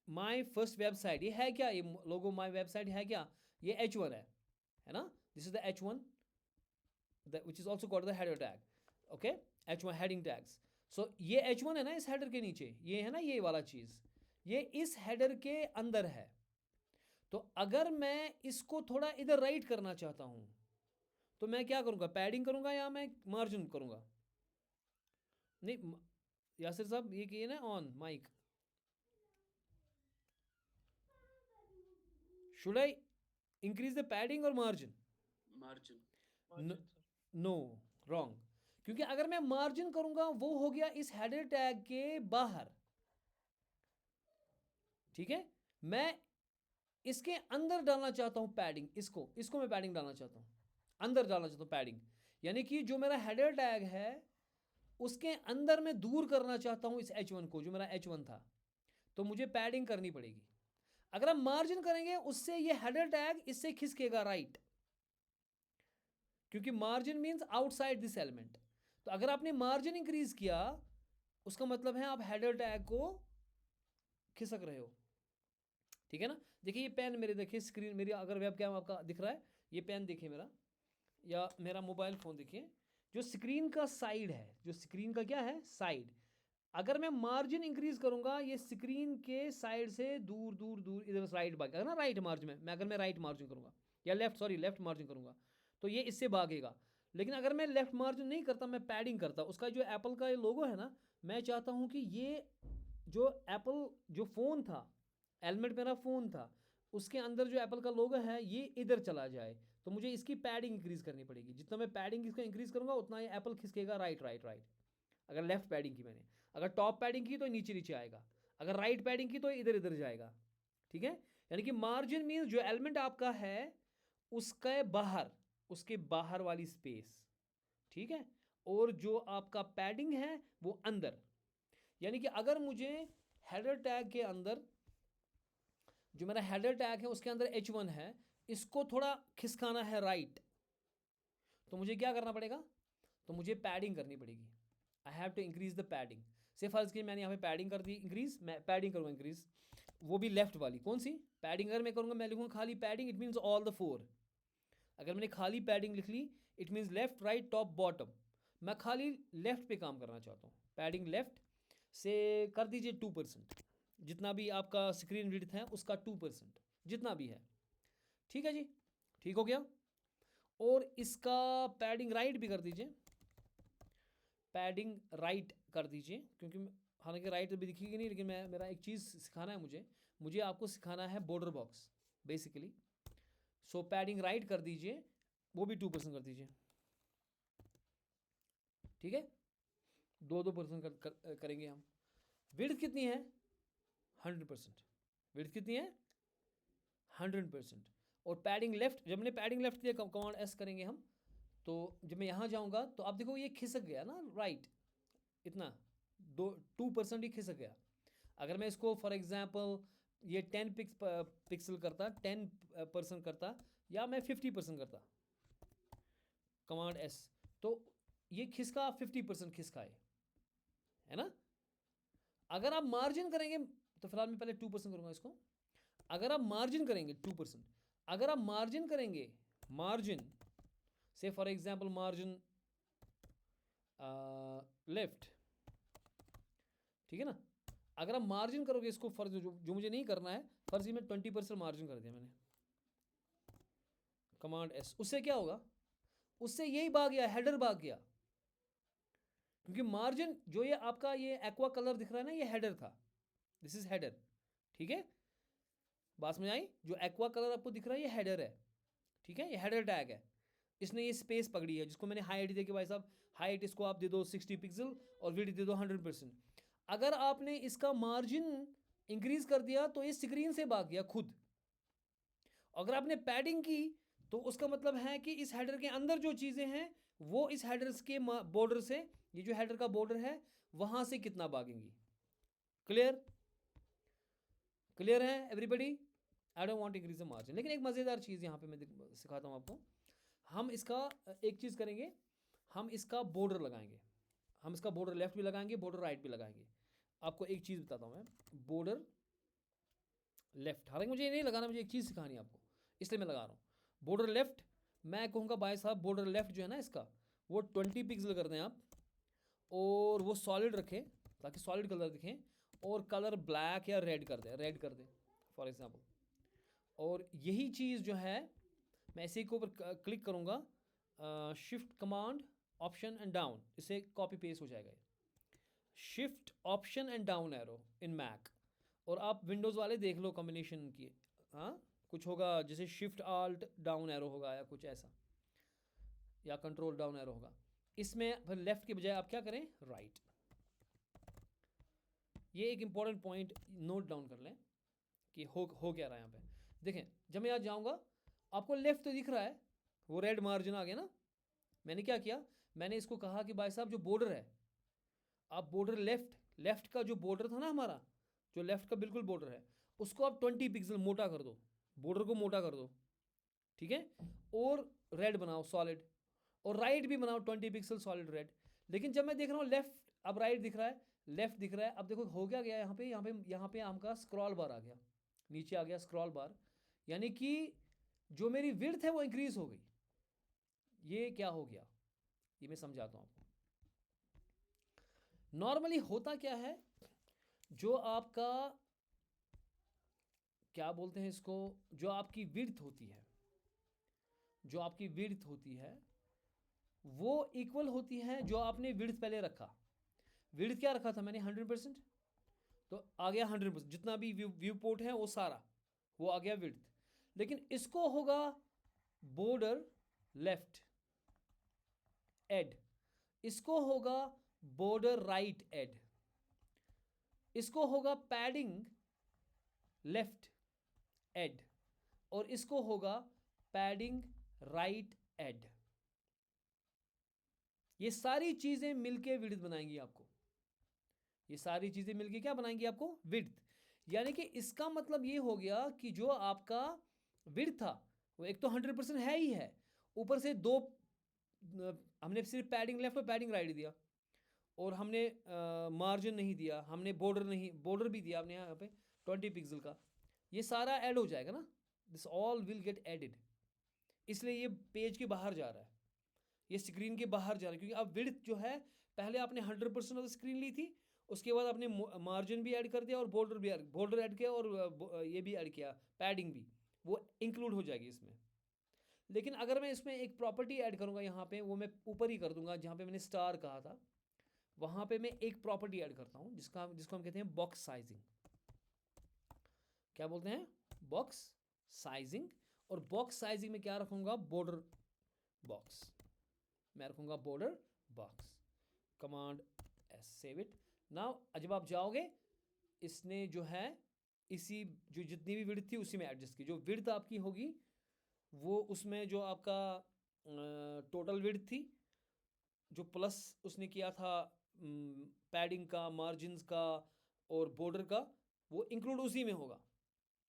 माय फर्स्ट वेबसाइट, ये है क्या, ये लोगो माय वेबसाइट है क्या, ये H1 है ना, this is the H1 which is also called the header tag. okay, H1 heading tags. so ये H1 है ना इस हेडर के नीचे, ये है ना ये वाला चीज़, ये इस हेडर के अंदर है। तो अगर मैं इसको थोड़ा इधर राइट करना चाहता हूँ, तो मैं क्या करूँगा, पैडिंग करूँगा या मैं मार्जिन करूँगा? नहीं यासिर साहब, ये किए ना on mic, should I increase the padding और मार्जिन? Margin no, wrong. क्योंकि अगर मैं मार्जिन करूंगा वो हो गया इस हेडर टैग के बाहर। ठीक है, मैं इसके अंदर डालना चाहता हूं पैडिंग, इसको मैं पैडिंग डालना चाहता हूं, अंदर डालना चाहता हूं पैडिंग, यानी कि जो मेरा हेडर टैग है उसके अंदर मैं दूर करना चाहता हूं इस H1 को, जो मेरा H1 था, तो मुझे पैडिंग करनी पड़ेगी। अगर हम मार्जिन करेंगे उससे ये हेडर टैग इससे खिसकेगा राइट, क्योंकि margin means outside this element. तो अगर आपने मार्जिन इंक्रीज किया, उसका मतलब है आप हेडर टैग को खिसक रहे हो। ठीक है ना? देखिए ये पेन मेरे, देखिए स्क्रीन मेरी, अगर वेब कैम आपका दिख रहा है, ये पेन देखिए मेरा, या मेरा मोबाइल फ़ोन देखिए, जो स्क्रीन का साइड है, जो स्क्रीन का क्या है साइड, अगर मैं मार्जिन इंक्रीज करूंगा ये स्क्रीन के साइड से दूर दूर दूर इधर राइट भागेगा ना, राइट मार्जिन में मैं अगर मैं राइट मार्जिन करूंगा या लेफ्ट मार्जिन करूंगा तो ये इससे भागेगा। लेकिन अगर मैं लेफ्ट मार्जिन नहीं करता, मैं पैडिंग करता, उसका जो एप्पल का ये लोगो है ना, मैं चाहता हूँ कि ये जो एप्पल जो फ़ोन था, हेलमेट मेरा फ़ोन था, उसके अंदर जो एप्पल का लोगो है ये इधर चला जाए, तो मुझे इसकी पैडिंग इंक्रीज करनी पड़ेगी। जितना मैं पैडिंग इसका इंक्रीज करूंगा उतना ये एप्पल खिसकेगा राइट राइट राइट। अगर लेफ्ट पैडिंग की मैंने, अगर टॉप पैडिंग की तो नीचे नीचे आएगा, अगर राइट पैडिंग की तो इधर इधर जाएगा। ठीक है, यानी कि मार्जिन मीन्स जो एलिमेंट आपका है उसके बाहर, उसके बाहर वाली स्पेस। ठीक है, और जो आपका पैडिंग है वो अंदर। यानी कि अगर मुझे हेडर टैग के अंदर, जो मेरा हेडर टैग है उसके अंदर H1 है, इसको थोड़ा खिसकाना है राइट, तो मुझे क्या करना पड़ेगा, तो मुझे पैडिंग करनी पड़ेगी। I have to increase the padding. से फर्ज की मैंने यहाँ पे पैडिंग कर दी इंक्रीज, मैं पैडिंग करूँगा इंक्रीज, वो भी लेफ्ट वाली। कौन सी पैडिंग अगर मैं करूँगा, मैं लिखूँगा खाली padding, it means all the four. अगर मैंने खाली पैडिंग लिख ली it means left right top bottom, मैं खाली लेफ्ट पे काम करना चाहता हूँ। पैडिंग लेफ्ट से कर दीजिए 2%, जितना भी आपका स्क्रीन विड्थ है उसका 2% जितना भी है। ठीक है जी, ठीक हो गया। और इसका पैडिंग राइट भी कर दीजिए, पैडिंग राइट कर दीजिए, क्योंकि हालांकि राइट अभी दिखेगी नहीं, लेकिन मैं मेरा एक चीज़ सिखाना है मुझे, मुझे आपको सिखाना है बॉर्डर बॉक्स बेसिकली। सो पैडिंग राइट कर दीजिए, वो भी 2% कर दीजिए। ठीक है, 2% करेंगे हम। विड्थ कितनी है 100%, विड्थ कितनी है 100%। और पैडिंग लेफ्ट, जब मैंने पैडिंग लेफ्ट दिया कमांड एस करेंगे हम, तो जब मैं यहाँ जाऊँगा तो आप देखो ये खिसक गया ना राइट, इतना 2% ही खिसक गया। अगर मैं इसको फॉर एग्जांपल ये 10 पिक्सल करता, 10% करता, या मैं 50% करता कमांड एस, तो ये खिसका 50% खिसका है ना। अगर आप मार्जिन करेंगे तो फिलहाल मैं पहले 2% करूँगा इसको। अगर आप मार्जिन करेंगे 2%, अगर आप मार्जिन करेंगे, मार्जिन से फॉर एग्जांपल मार्जिन लेफ्ट, ठीक है ना, अगर आप मार्जिन करोगे इसको, फर्ज जो मुझे नहीं करना है, फर्जी में 20% मार्जिन कर दिया मैंने कमांड एस, उससे क्या होगा, उससे यही भाग गया, हेडर भाग गया, क्योंकि मार्जिन जो ये आपका ये एक्वा कलर दिख रहा है ना, ये हेडर था, दिस इज हेडर। ठीक है, बात समझ आई, जो एक्वा कलर आपको दिख रहा है ये हेडर है। ठीक है, ये हेडर टैग है, इसने ये स्पेस पकड़ी है, जिसको मैंने हाइट दे के भाई साहब, हाइट इसको आप दे दो 60 पिक्सल और विड्थ दे दो 100%। अगर आपने इसका मार्जिन इंक्रीज कर दिया तो ये स्क्रीन से भाग गया खुद। अगर आपने पैडिंग की तो उसका मतलब है कि इस हेडर के अंदर जो चीज़ें हैं वो इस हेडर्स के बॉर्डर से, ये जो हेडर का बॉर्डर है वहां से कितना भागेंगी। क्लियर, क्लियर है everybody. I don't want increase the margin. लेकिन एक मज़ेदार चीज़ यहाँ पे मैं सिखाता हूँ आपको। हम इसका एक चीज़ करेंगे, हम इसका बॉर्डर लगाएंगे, हम इसका बॉर्डर लेफ्ट भी लगाएंगे, बॉर्डर राइट भी लगाएंगे। आपको एक चीज़ बताता हूँ मैं, बॉर्डर लेफ्ट, हालांकि मुझे ये नहीं लगाना, मुझे एक चीज़ सिखानी है आपको, इसलिए मैं लगा रहा हूँ बॉर्डर लेफ्ट। मैं कहूँगा भाई साहब बॉर्डर लेफ्ट जो है ना इसका, वो 20 पिक्सल कर दें आप, और वो सॉलिड रखें ताकि सॉलिड कलर दिखें, और कलर ब्लैक या रेड कर दें, रेड कर दें फॉर एग्जांपल। और यही चीज़ जो है मैं इसी के ऊपर क्लिक करूँगा, shift command option and down, इसे कॉपी पेस्ट हो जाएगा, shift option and down arrow in Mac. और आप विंडोज़ वाले देख लो कॉम्बिनेशन की, हाँ कुछ होगा जैसे शिफ्ट आल्ट डाउन एरो होगा या कुछ ऐसा, या कंट्रोल डाउन एरो होगा। इसमें फिर लेफ्ट के बजाय आप क्या करें, राइट। ये एक इंपॉर्टेंट पॉइंट नोट डाउन कर लें कि हो क्या रहा है यहाँ पे। देखें, जब मैं यहाँ जाऊँगा आपको लेफ्ट तो दिख रहा है, वो रेड मार्जिन आ गया ना। मैंने क्या किया, मैंने इसको कहा कि भाई साहब जो बॉर्डर है, आप बॉर्डर लेफ्ट का जो बॉर्डर था ना हमारा, जो लेफ्ट का बिल्कुल बॉर्डर है, उसको आप 20 पिक्सल मोटा कर दो, बॉर्डर को मोटा कर दो। ठीक है, और रेड बनाओ सॉलिड, और राइट भी बनाओ 20 पिक्सल सॉलिड रेड। लेकिन जब मैं देख रहा हूँ लेफ्ट, अब राइट दिख रहा है, लेफ्ट दिख रहा है, अब देखो हो क्या गया, यहाँ पे आपका स्क्रॉल बार आ गया, नीचे आ गया स्क्रॉल बार, यानी कि जो मेरी विड्थ है वो इंक्रीज हो गई। ये क्या हो गया, ये मैं समझाता हूँ आपको। नॉर्मली होता क्या है, जो आपका क्या बोलते हैं इसको, जो आपकी विड्थ होती है, जो आपकी विड्थ होती है वो इक्वल होती है जो आपने विड्थ पहले रखा। विड्थ क्या रखा था मैंने 100%, तो आ गया 100%, जितना भी व्यू पोर्ट है वो सारा वो आ गया विड्थ। लेकिन इसको होगा बॉर्डर लेफ्ट एड, इसको होगा बॉर्डर राइट एड, इसको होगा पैडिंग लेफ्ट एड, और इसको होगा पैडिंग राइट एड। ये सारी चीजें मिलके विड्थ बनाएंगी आपको, ये सारी चीजें मिलके क्या बनाएंगी आपको, विड्थ। यानी कि इसका मतलब ये हो गया कि जो आपका विड्थ था वो एक तो 100% है ही है, ऊपर से दो हमने सिर्फ पैडिंग लेफ्ट और पैडिंग राइट दिया, और हमने मार्जिन नहीं दिया, हमने बॉर्डर नहीं, बॉर्डर भी दिया आपने यहाँ पे 20 पिक्सल का, ये सारा ऐड हो जाएगा ना, this all will get added. इसलिए ये पेज के बाहर जा रहा है, ये स्क्रीन के बाहर जा रहा है, क्योंकि अब विड्थ जो है पहले आपने 100% ऑफ स्क्रीन ली थी, उसके बाद आपने मार्जिन भी ऐड कर दिया और बॉर्डर भी बॉर्डर ऐड किया और ये भी ऐड किया पैडिंग भी, वो इंक्लूड हो जाएगी इसमें। लेकिन अगर मैं इसमें एक प्रॉपर्टी ऐड करूँगा यहाँ पे, वो मैं ऊपर ही कर दूंगा जहाँ पे मैंने स्टार कहा था, वहाँ पे मैं एक प्रॉपर्टी ऐड करता हूँ जिसको हम कहते हैं बॉक्स साइजिंग। क्या बोलते हैं, बॉक्स साइजिंग। और बॉक्स साइजिंग में क्या रखूँगा, बॉर्डर बॉक्स, मैं रखूँगा border box. Command S, save it. Now जब आप जाओगे, इसने जो है इसी जो जितनी भी विड्थ थी उसी में एडजस्ट की, जो विड्थ आपकी होगी वो उसमें जो आपका टोटल विड्थ थी, जो प्लस उसने किया था पैडिंग का, मार्जिन का और बॉर्डर का, वो इंक्लूड उसी में होगा।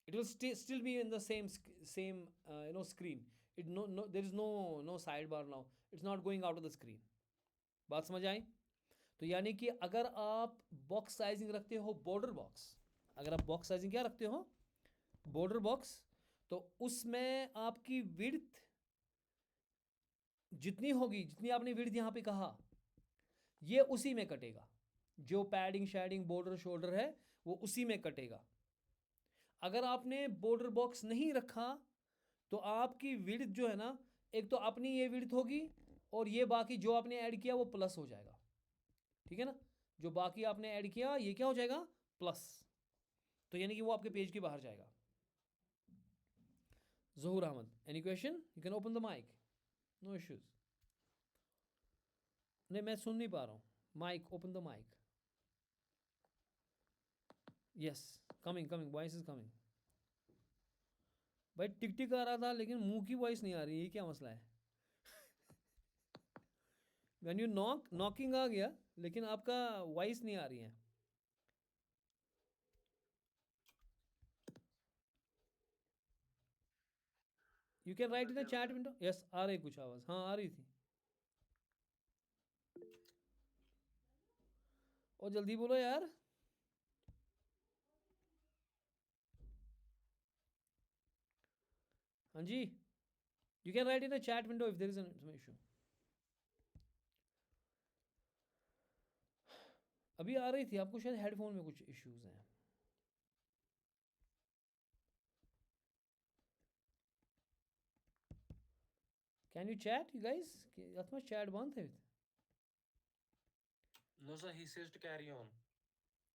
It will still be in the same screen. It no there is no side bar now, it's not going out of the screen. बात समझ आई? तो यानी कि अगर आप बॉक्स साइजिंग रखते हो बॉर्डर बॉक्स, अगर आप बॉक्स साइजिंग क्या रखते हो, बॉर्डर बॉक्स, तो उसमें आपकी विड्थ जितनी होगी, जितनी आपने विड्थ यहाँ पे कहा, ये उसी में कटेगा। जो पैडिंग शैडिंग बॉर्डर शोल्डर है वो उसी में कटेगा। अगर आपने बॉर्डर बॉक्स नहीं रखा तो आपकी विड्थ जो है ना, एक तो अपनी ये विड्थ होगी और ये बाकी जो आपने ऐड किया वो प्लस हो जाएगा। ठीक है ना, जो बाकी आपने ऐड किया ये क्या हो जाएगा, प्लस। तो यानी कि वो आपके पेज के बाहर जाएगा। Zahoor Ahmad, any question? You can open the mic, no issues. नहीं, मैं सुन नहीं पा रहा हूँ, mic, open the mic. Yes, coming coming, voice is coming. भाई टिक टिक आ रहा था लेकिन मुंह की वॉइस नहीं आ रही, ये क्या मसला है? व्हेन यू नॉक, नॉकिंग आ गया लेकिन आपका वॉइस नहीं आ रही है। You can write in the chat window. Yes, आ रही कुछ आवाज़, हाँ आ रही थी। और जल्दी बोलो यार। हाँ जी, you can write in the chat window if there is an issue. अभी आ रही थी, आपको शायद हेडफोन में कुछ इश्यूज हैं। Can you chat you guys? अथवा चैट बंद है? No, sir, he says to carry on.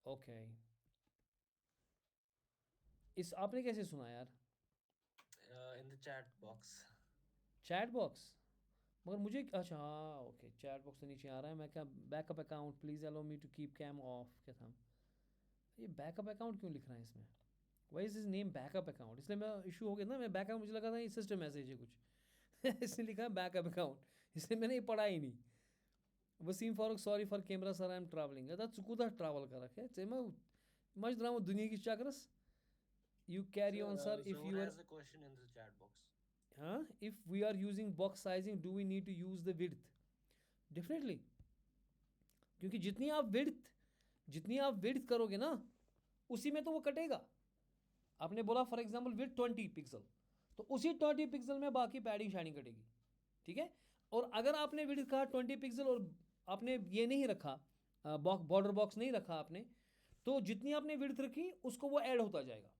Okay, इस आपने कैसे सुना यार? In the chat box. Chat box, मगर मुझे अच्छा हाँ ओके, चैट बॉक्स से नीचे आ रहा है। मैं क्या, backup account please allow me to keep cam off, क्या था ये बैकअप अकाउंट क्यों लिख रहा है इसमें? Why is is name backup account? इसलिए मैं इशू हो गया ना, मैं बैकअप, मुझे लगा था ये सिस्टम मैसेज है कुछ इसने लिखा है बैकअप अकाउंट, इसलिए मैंने ये पढ़ा ही नहीं। Wasim Farooq, sorry for camera sir, I am travelling. आता चुकूदा ट्रैवल कर रखे चेमा मज द्राम दुनिया की चक्करस। You carry on sir if Zohar you are, has a question in the chat box. हाँ, if we are using box sizing do we need to use the width? Definitely, क्योंकि जितनी आप विड्थ करोगे ना उसी में तो वो कटेगा। आपने बोला फॉर एग्जांपल विड्थ 20 पिक्सल, तो उसी 20 पिक्सल में बाकी पैडिंग शाइनिंग कटेगी। ठीक है, और अगर आपने विड्थ कहा 20 पिक्सल और आपने ये नहीं रखा, बॉर्डर बॉक्स नहीं रखा आपने, तो जितनी आपने विड्थ रखी उसको वो ऐड होता जाएगा,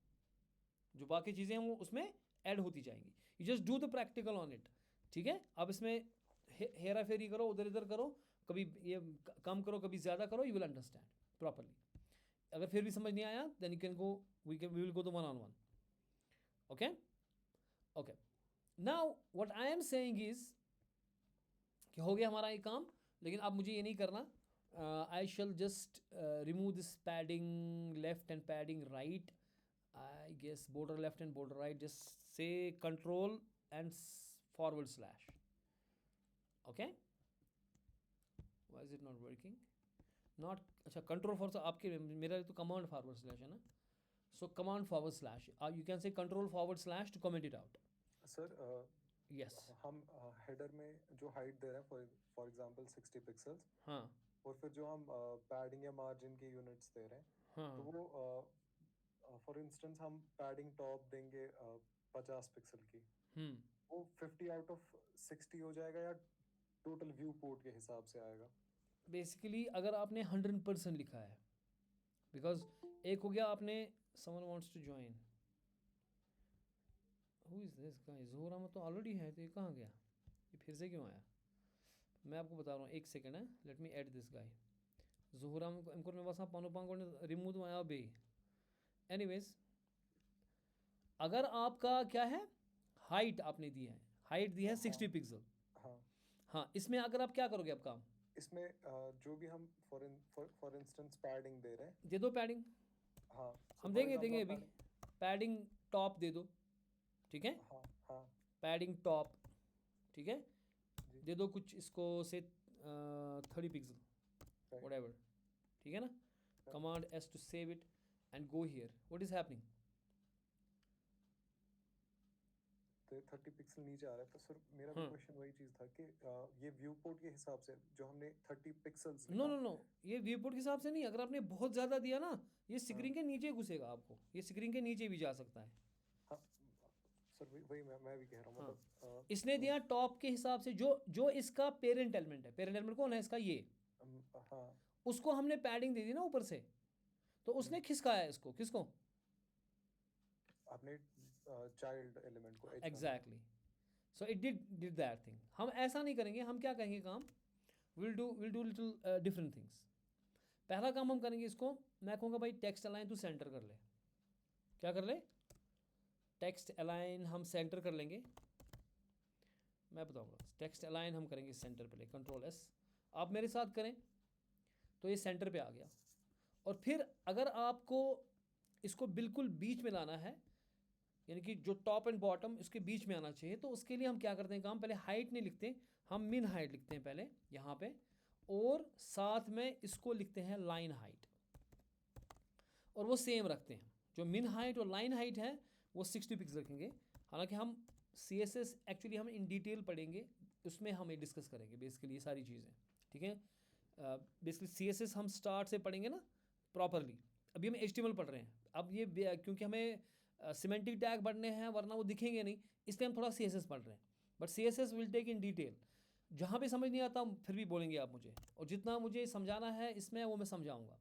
जो बाकी चीज़ें हैं वो उसमें ऐड होती जाएंगी. You just do the practical on it. ठीक है, अब इसमें हेरा फेरी करो, उधर इधर करो, कभी ये कम करो, कभी ज़्यादा करो, यू विल अंडरस्टैंड प्रॉपरली. अगर फिर भी समझ नहीं आया then you can go, we will go the one on one. Okay okay. Now what I am saying is कि हो गया हमारा ये काम, लेकिन अब मुझे ये नहीं करना. I shall just remove this padding left and padding right. I guess border left and border right, just say control and forward slash. Okay, why is it not working? Not अच्छा, control for आपके मेरा तो command forward slash है ना, so command forward slash, you can say control forward slash to comment it out. Sir Yes. हम header में जो height दे रहे हैं फॉर एग्जांपल 60 पिक्सेल्स, हाँ और फिर जो हम पैडिंग या मार्जिन की यूनिट्स दे रहे हैं, तो हाँ वो फॉर इंस्टेंस हम पैडिंग टॉप देंगे 50 पिक्सल की, वो 50 आउट ऑफ 60 हो जाएगा या टोटल व्यू पोर्ट के हिसाब से आएगा? बेसिकली अगर आपने 100% लिखा है, बिकॉज एक हो गया आपने someone wants to join, who is this guy? Zohra में तो ऑलरेडी है, तो ये कहाँ गया, ये फिर से क्यों आया? मैं आपको बता रहा हूँ, एक सेकेंड है, let me add this guy. Zohra में इनको मैं बस पानो पांगो ने रिमूव तो आया बे. एनीवेज, अगर आपका क्या है, हाइट आपने दी है, हाइट दी है 60 पिक्सल. हाँ हाँ, इसमें अगर आप क्या करोगे, आप काम इसमें जो भी हम फॉर इंस्टेंस पैडिंग दे रहे हैं, दे दो पैडिंग. हाँ हम देंगे अभी पैडिंग टॉप दे दो. ठीक है, हाँ हाँ पैडिंग टॉप. ठीक है, जी, दे दो कुछ इसको से 30 पिक्सल right. whatever. ठीक है ना, command S to save it and go here. What is happening? तो 30 पिक्सल नीचे आ रहा है. तो सर मेरा भी हाँ. क्वेश्चन वही चीज़ था कि ये व्यू पोर्ट के हिसाब से जो हमने 30 पिक्सल्स नो नो नो, ये व्यूपोर्ट के हिसाब से नहीं. अगर आपने बहुत ज़्यादा दिया ना, ये स्क्रीन के नीचे घुसेगा आपको, ये स्क्रीन के नीचे भी जा सकता है. हाँ सर वही मैं भी कह रहा हूँ. हाँ. मतलब इसने दिया टॉप के हिसाब से, जो जो इसका पेरेंट एलिमेंट है. पेरेंट एलिमेंट कौन है इसका, ये. हाँ उसको हमने पैडिंग दे दी ना ऊपर से, तो उसने खिसकाया इसको, किसको, आपने चाइल्ड एलिमेंट को H1 exactly. So it did that thing. हम ऐसा नहीं करेंगे, हम क्या करेंगे काम, will do little different things. पहला काम हम करेंगे, इसको मैं कहूँगा भाई टेक्स्ट अलाइन तू सेंटर कर ले. क्या कर ले, टेक्स्ट अलाइन हम सेंटर कर लेंगे. मैं बताऊँगा, टेक्स्ट अलाइन हम करेंगे सेंटर पे ले, कंट्रोल S. आप मेरे साथ करें तो ये सेंटर पे आ गया. और फिर अगर आपको इसको बिल्कुल बीच में लाना है, यानी कि जो टॉप एंड बॉटम इसके बीच में आना चाहिए, तो उसके लिए हम क्या करते हैं काम, पहले हाइट नहीं लिखते, हम मिन हाइट लिखते हैं पहले यहाँ पे, और साथ में इसको लिखते हैं लाइन हाइट, और वो सेम रखते हैं. जो मिन हाइट और लाइन हाइट है वो 60 पिक्सल रखेंगे. हालांकि हम CSS एक्चुअली हम इन डिटेल पढ़ेंगे, उसमें हम ये डिस्कस करेंगे बेसिकली ये सारी चीज़ें. ठीक है, बेसिकली CSS हम स्टार्ट से पढ़ेंगे ना प्रॉपरली. अभी हम HTML पढ़ रहे हैं. अब ये क्योंकि हमें सिमेंटिक टैग पढ़ने हैं, वरना वो दिखेंगे नहीं, इसलिए हम थोड़ा CSS पढ़ रहे हैं. But CSS will take in detail. जहाँ पे समझ नहीं आता फिर भी बोलेंगे आप मुझे, और जितना मुझे समझाना है इसमें वो मैं समझाऊँगा.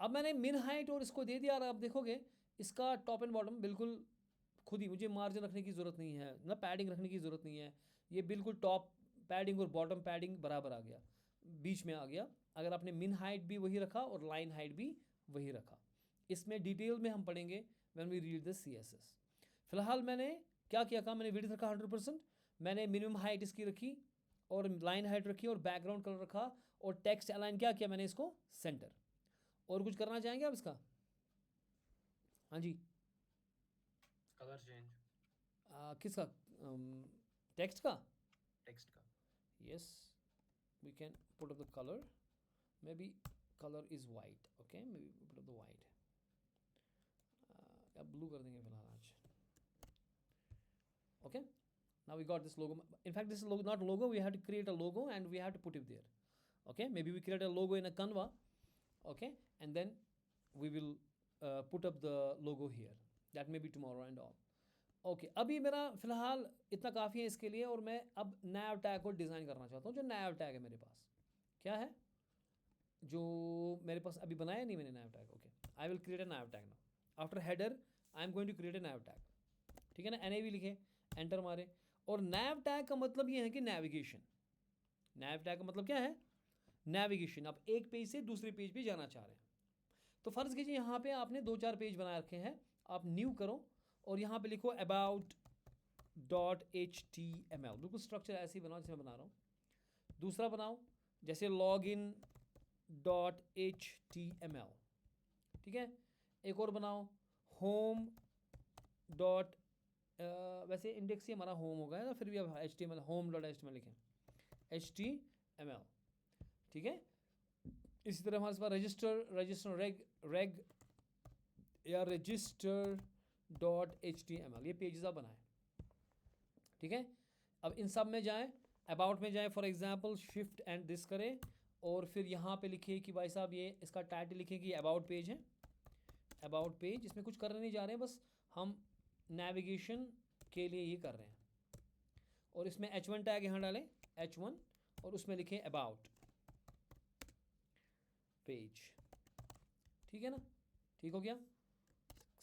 अब मैंने मिन हाइट और इसको दे दिया, और आप देखोगे इसका टॉप एंड बॉटम बिल्कुल खुद ही, मुझे मार्जिन रखने की ज़रूरत नहीं है ना, पैडिंग रखने की ज़रूरत नहीं है. ये बिल्कुल टॉप पैडिंग और बॉटम पैडिंग बराबर आ गया, बीच में आ गया. अगर आपने मिन हाइट भी वही रखा और लाइन हाइट भी वही रखा. इसमें डिटेल में हम पढ़ेंगे when we read the CSS. फिलहाल मैंने क्या किया काम, मैंने विड्थ रखा 100%, मैंने मिनिमम हाइट इसकी रखी, और लाइन हाइट रखी, और बैकग्राउंड कलर रखा, और टेक्स्ट अलाइन क्या किया मैंने, इसको सेंटर. और कुछ करना चाहेंगे आप इसका? हाँ जी. कलर चेंज, किसका, टेक्स्ट का? टेक्स्ट का. Yes, we can put up the color. Maybe color is white. Okay, maybe we put up the white. या blue कर देंगे फिलहाल आज. Okay, now we got this logo. In fact, this is logo, not logo. We have to create a logo and we have to put it there. Okay, maybe we create a logo in a Canva. Okay, and then we will put up the logo here. That may be tomorrow and all. Okay अभी मेरा फ़िलहाल इतना काफ़ी है इसके लिए, और मैं अब nav टैग को डिज़ाइन करना चाहता हूँ। जो nav टैग है मेरे पास क्या है, जो मेरे पास अभी बनाया नहीं मैंने nav tag. Okay I will create a nav tag now. After header I am going to create a nav tag, ठीक है ना। nav लिखे, एंटर मारे, और nav टैग का मतलब ये है कि नेविगेशन। nav टैग का मतलब क्या है, नेविगेशन। आप एक पेज से दूसरे पेज पे जाना चाह रहे हैं। तो फ़र्ज़ कीजिए यहाँ पे आपने 2-4 पेज बना रखे हैं, आप न्यू करो और यहाँ पे लिखो about.html, बिल्कुल स्ट्रक्चर ऐसे ही बनाओ जैसे मैं बना रहा हूँ। दूसरा बनाओ जैसे login.html, ठीक है। एक और बनाओ home डॉट, वैसे इंडेक्स ही हमारा होम होगा ना, फिर भी अब HTML home.html लिखें, HTML, ठीक है। इसी तरह हमारे पास रेग या register.html, ये पेजेस आप बनाएं, ठीक है। अब इन सब में जाएं, अबाउट में जाएं, for example shift and this करें, और फिर यहाँ पे लिखिए कि भाई साहब ये इसका टाइटल लिखें कि अबाउट पेज है, अबाउट पेज। इसमें कुछ करने नहीं जा रहे हैं, बस हम नेविगेशन के लिए ये कर रहे हैं। और इसमें h1 टैग यहाँ डालें, h1, और उसमें लिखें अबाउट पेज, ठीक है ना। ठीक हो गया,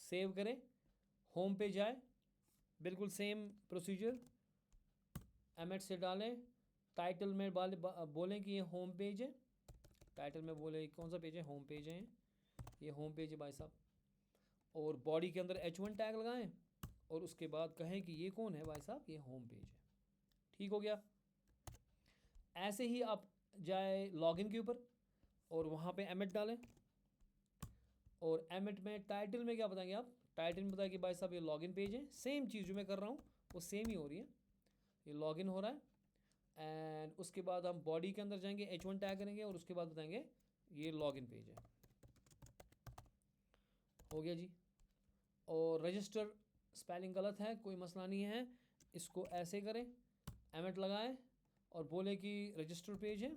सेव करें, होम पे जाए, बिल्कुल सेम प्रोसीजर, एमएट से डालें, टाइटल में बोलें कि ये होम पेज है, टाइटल में बोले कौन सा पेज है, होम पेज है, ये होम पेज है भाई साहब। और बॉडी के अंदर h1 टैग लगाएं, और उसके बाद कहें कि ये कौन है भाई साहब, ये होम पेज है। ठीक हो गया। ऐसे ही आप जाए लॉगिन के ऊपर और वहाँ पे एमएट डालें, और एमएट में टाइटल में क्या बताएंगे आप, टाइटल में बताएं कि भाई साहब ये लॉगिन पेज है। सेम चीज़ जो मैं कर रहा हूँ वो सेम ही हो रही है, ये लॉगिन हो रहा है। एंड उसके बाद हम बॉडी के अंदर जाएंगे, h1 टैग करेंगे, और उसके बाद बताएंगे ये लॉगिन पेज है। हो गया जी। और रजिस्टर स्पेलिंग गलत है, कोई मसला नहीं है, इसको ऐसे करें, एमएट लगाएं और बोले कि रजिस्टर पेज है,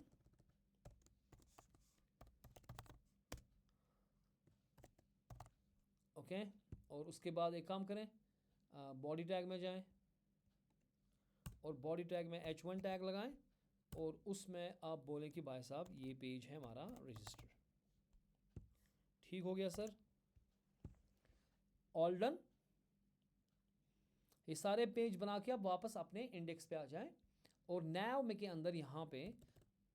ओके। और उसके बाद एक काम करें, बॉडी टैग में जाएं और बॉडी टैग में h1 टैग लगाएं, और उसमें आप बोलें कि भाई साहब ये पेज है हमारा रजिस्टर। ठीक हो गया सर, ऑल डन। ये सारे पेज बना के आप वापस अपने इंडेक्स पे आ जाएं, और नैव में के अंदर यहाँ पे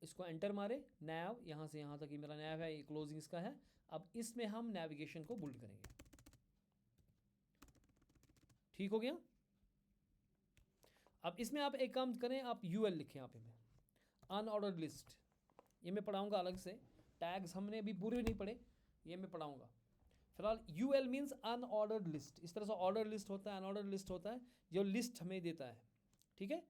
इसको एंटर मारे, नैव यहाँ से यहाँ तक ही मेरा नैव है, ये क्लोजिंग इसका है। अब इसमें हम नेविगेशन को बिल्ड करेंगे। ठीक हो गया। अब इसमें आप एक काम करें, आप यूएल लिखें यहाँ पे, मैं अनऑर्डर्ड लिस्ट, ये मैं पढ़ाऊँगा अलग से, टैग्स हमने अभी पूरे नहीं पढ़े, ये मैं पढ़ाऊँगा। फिलहाल यूएल मीन्स अनऑर्डर्ड लिस्ट। इस तरह से ऑर्डर लिस्ट होता है, अनऑर्डर्ड लिस्ट होता है, जो लिस्ट हमें देता है, ठीक है।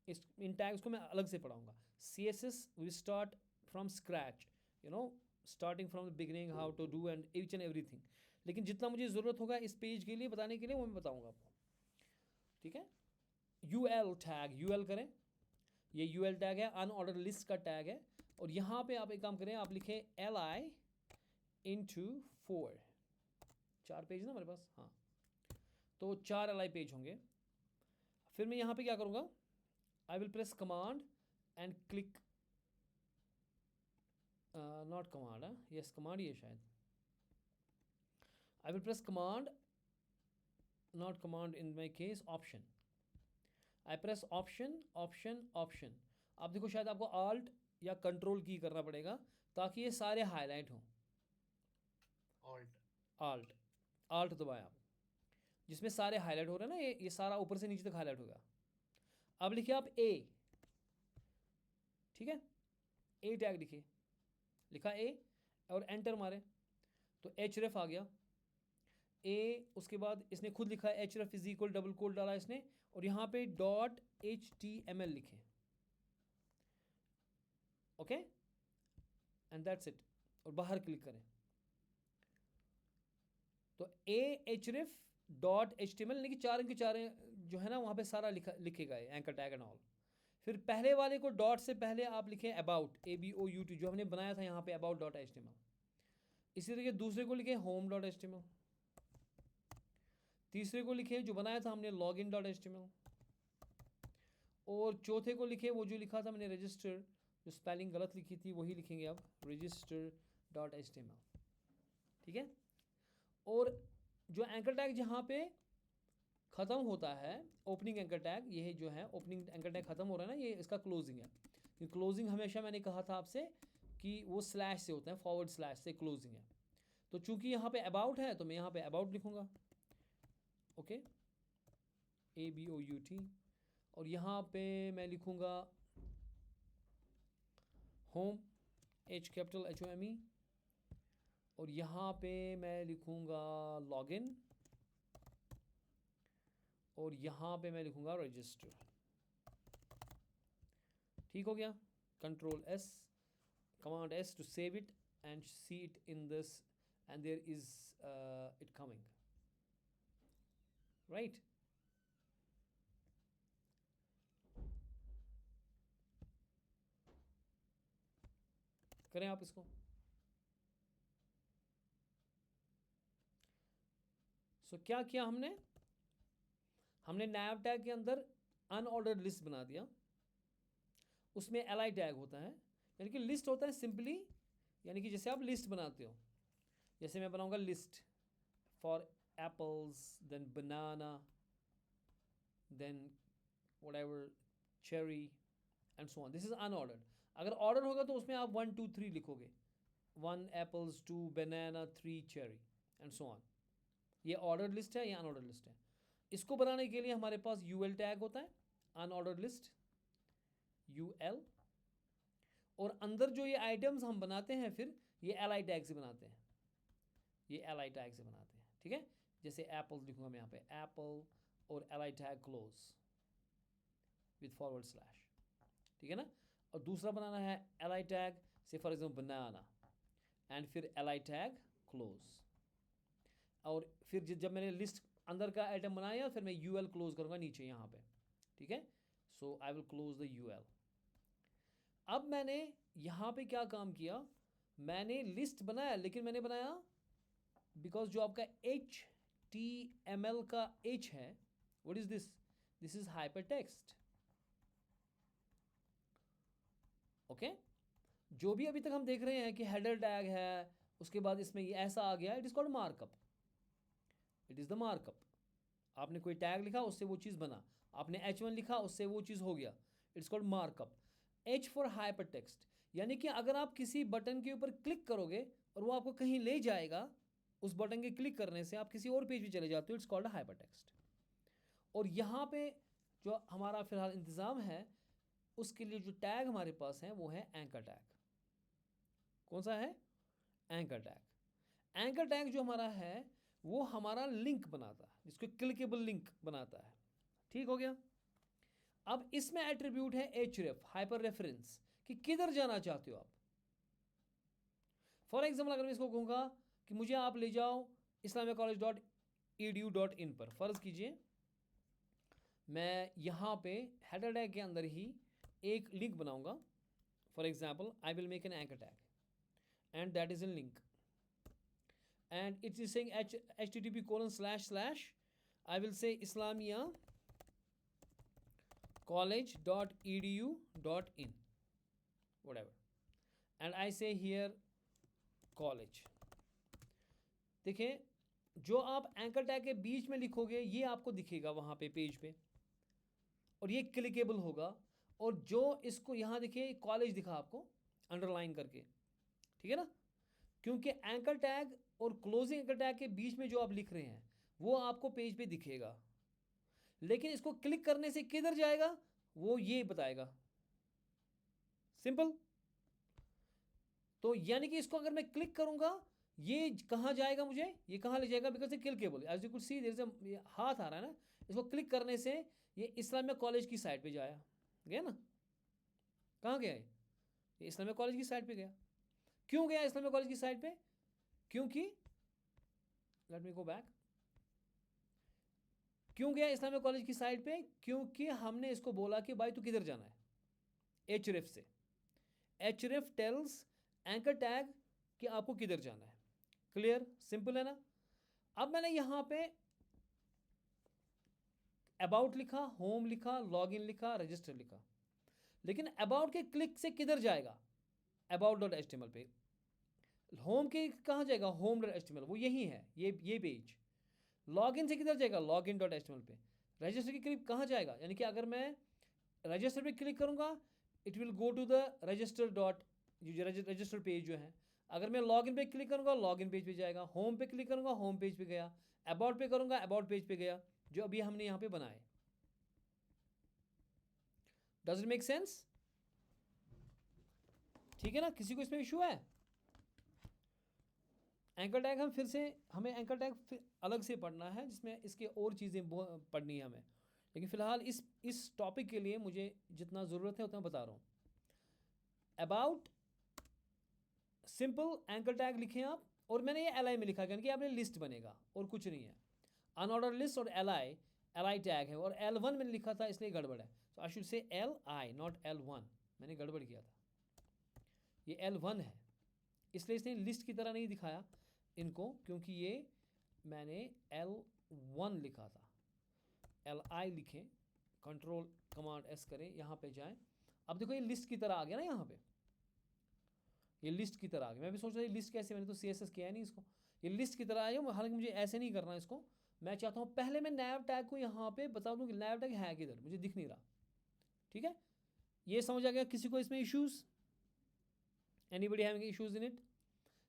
इस इन टैग्स को मैं अलग से पढ़ाऊँगा। CSS we start from scratch, you know, starting from the beginning, how to do and each and everything. लेकिन जितना मुझे ज़रूरत होगा इस पेज के लिए बताने के लिए वो मैं बताऊँगा आपको, ठीक है। यूएल टैग, यूएल करें, ये यूएल टैग है, अनऑर्डर्ड लिस्ट का टैग है। और यहाँ पे आप एक काम करें, आप लिखें li into 4, 4 पेज ना मेरे पास, हाँ, तो 4 li पेज होंगे। फिर मैं यहाँ पे क्या करूँगा, I will press command and click, not command, yes command ही है शायद। I will press command, not command in my case, option. I press option, option, option. आप देखो शायद आपको आल्ट या कंट्रोल की करना पड़ेगा ताकि ये सारे हाईलाइट हों। ऑल्ट, आल्ट, आल्ट दबाएं आप, जिसमें सारे हाईलाइट हो रहे हैं ना, ये सारा ऊपर से नीचे तक हाईलाइट होगा। अब लिखिए आप ए, ठीक है, ए टैग लिखिए, लिखा ए और एंटर मारे तो href आ गया ए। उसके बाद इसने खुद लिखा है href is equal, double quote डाला इसने, और यहाँ पे .html लिखें, ओके, एंड दैट्स इट, और बाहर क्लिक करें तो href.html यानी कि 4 के 4 जो है ना वहाँ पे सारा लिखेगा एंकर टैग एंड ऑल। फिर पहले वाले को डॉट से पहले आप लिखें अबाउट, ABOUT, जो हमने बनाया था यहाँ पे about.html। इसी तरीके दूसरे को लिखें home.html। तीसरे को लिखे जो बनाया था हमने login.html, और चौथे को लिखे वो जो लिखा था मैंने रजिस्टर, जो स्पेलिंग गलत लिखी थी वही लिखेंगे अब register.html, ठीक है। और जो एंकर टैग जहाँ पे ख़त्म होता है, ओपनिंग एंकर टैग, ये जो है ओपनिंग एंकर टैग ख़त्म हो रहा है ना, ये इसका क्लोजिंग है। ये क्लोजिंग हमेशा मैंने कहा था आपसे कि वो स्लैश से होता है, फॉरवर्ड स्लैश से क्लोजिंग है। तो चूंकि यहाँ पे अबाउट है तो मैं यहाँ पे अबाउट लिखूँगा, ओके, ABOUT, और यहाँ पे मैं लिखूँगा होम, HOME, और यहाँ पे मैं लिखूँगा लॉगिन, और यहाँ पे मैं लिखूँगा रजिस्टर। ठीक हो गया। Control S, command S to save it and see it in this, and there is it coming, right. करें आप इसको। सो क्या किया हमने नैव टैग के अंदर अनऑर्डर्ड लिस्ट बना दिया, उसमें li टैग होता है, यानी कि लिस्ट होता है सिंपली, यानी कि जैसे आप लिस्ट बनाते हो, जैसे मैं बनाऊंगा list for apples, then banana, then whatever cherry and so on, this is unordered. अगर ऑर्डर होगा तो उसमें आप 1 2 3 लिखोगे, 1 apples, 2 banana, 3 cherry and so on. ये ऑर्डर्ड लिस्ट है, ये अनऑर्डर्ड लिस्ट है। इसको बनाने के लिए हमारे पास UL टैग होता है, अनऑर्डर्ड लिस्ट UL, और अंदर जो ये आइटम्स हम बनाते हैं फिर ये li टैग से बनाते हैं, ये li टैग से बनाते हैं, ठीक है। जैसे एप्पल लिखूंगा मैं यहाँ पे एप्पल, और li tag close with forward slash, ठीक है ना। और दूसरा बनाना है li टैग से फॉर एग्जाम्पल बनाना, एंड फिर li टैग क्लोज, और फिर जब मैंने लिस्ट अंदर का आइटम बनाया फिर मैं UL क्लोज करूँगा नीचे यहाँ पे, ठीक है। So I will close the UL। अब मैंने यहाँ पे क्या काम किया, मैंने लिस्ट बनाया, लेकिन मैंने बनाया बिकॉज जो आपका HTML का H है, what is this, this is hyper text, okay. जो भी अभी तक हम देख रहे हैं कि हेडर टैग है, उसके बाद इसमें ये ऐसा आ गया, it is called markup, it is the markup. आपने कोई टैग लिखा उससे वो चीज़ बना, आपने H1 लिखा उससे वो चीज़ हो गया, it's called markup. H for hyper text, यानी कि अगर आप किसी बटन के ऊपर क्लिक करोगे और वो आपको कहीं ले जाएगा, उस बटन के क्लिक करने से आप किसी और पेज पे चले जाते हो, इट्स कॉल्ड हाइपर टेक्स्ट। और यहाँ पे जो हमारा फिलहाल इंतज़ाम है, उसके लिए जो टैग हमारे पास है वो है एंकर टैग। कौन सा है? Anchor tag. एंकर टैग जो हमारा है वो हमारा लिंक बनाता है, जिसको क्लिकेबल लिंक बनाता है, ठीक हो गया। अब इसमें एट्रीब्यूट है href, हाइपर रेफरेंस, कि किधर जाना चाहते हो आप। फॉर एग्जाम्पल अगर मैं इसको कहूँगा कि मुझे आप ले जाओ islamiacollege.edu.in पर, फर्ज कीजिए मैं यहाँ पे हेडर टैग के अंदर ही एक लिंक बनाऊंगा। For example I will make an anchor tag and that is an link, and it is saying http:// I will say islamiacollege.edu.in whatever, and I say here college। देखिए जो आप anchor tag के बीच में लिखोगे ये आपको दिखेगा वहाँ पे पेज पे, और ये क्लिकेबल होगा। और जो इसको यहाँ देखिए कॉलेज दिखा आपको अंडरलाइन करके, ठीक है ना, क्योंकि एंकर टैग और क्लोजिंग एंकर टैग के बीच में जो आप लिख रहे हैं वो आपको पेज पे दिखेगा, लेकिन इसको क्लिक करने से किधर जाएगा वो ये बताएगा, सिंपल। तो यानी कि इसको अगर मैं क्लिक करूंगा ये कहाँ जाएगा, मुझे ये कहाँ ले जाएगा, बिकॉज ये clickable, as you could see there is a हाथ आ रहा है ना, इसको क्लिक करने से ये इस्लामिया कॉलेज की साइट पे जाया गया ना। कहाँ गया ये इस्लामिया कॉलेज की साइट पे गया। क्यों गया इस्लामिया कॉलेज की साइट पे? क्योंकि लेट मी गो बैक, क्यों गया इस्लामिया कॉलेज की साइट पे? क्योंकि हमने इसको बोला कि भाई तू किधर जाना है, href से। href टेल्स एंकर टैग कि आपको किधर जाना है। क्लियर, सिंपल है ना। अब मैंने यहाँ पे अबाउट लिखा, होम लिखा, लॉगिन लिखा, रजिस्टर लिखा, लेकिन अबाउट के क्लिक से किधर जाएगा? अबाउट डॉट एच पे। होम के कहाँ जाएगा? होम डॉट एच वो यही है, ये पेज। लॉगिन से किधर जाएगा? लॉगिन डॉट एच पे। रजिस्टर की क्लिक कहाँ जाएगा? यानी कि अगर मैं रजिस्टर पे क्लिक करूँगा, it will go to the register dot, register page जो है। अगर मैं लॉगिन पे क्लिक करूँगा, लॉगिन पेज पे जाएगा। होम पे क्लिक करूँगा, होम पेज पे गया। अबाउट पे करूँगा, अबाउट पेज पे गया, जो अभी हमने यहाँ पे बनाए। Does it make sense? ठीक है ना? किसी को इसमें इशू है? एंकर टैग हम फिर से, हमें एंकर टैग फिर अलग से पढ़ना है, जिसमें इसके और चीज़ें पढ़नी है हमें, लेकिन फ़िलहाल इस टॉपिक के लिए मुझे जितना ज़रूरत है उतना बता रहा हूँ। अबाउट सिंपल एंकर टैग लिखें आप, और मैंने ये एल आई में लिखा, यानी कि आपने लिस्ट बनेगा और कुछ नहीं है। अनऑर्डर लिस्ट और एल आई टैग है, और L1 मैंने लिखा था इसलिए गड़बड़ है। So I should say LI not L1, मैंने गड़बड़ किया था। ये L1 है, इसलिए इसने लिस्ट की तरह नहीं दिखाया इनको, क्योंकि ये मैंने L1 लिखा था। LI लिखें, कंट्रोल कमांड S करें, यहाँ पे जाएं। अब देखो ये लिस्ट की तरह आ गया ना, यहाँ पे ये लिस्ट की तरह आ गया। मैं भी सोच रहा था लिस्ट कैसे, मैंने तो CSS किया है नहीं इसको। ये लिस्ट की तरह आया, हालांकि मुझे ऐसे नहीं करना इसको। मैं चाहता हूँ पहले मैं नैव टैग को यहाँ पे बता दूँ कि नैव टैग है किधर, मुझे दिख नहीं रहा। ठीक है, ये समझ आ गया? किसी को इसमें issues? Anybody having issues in it?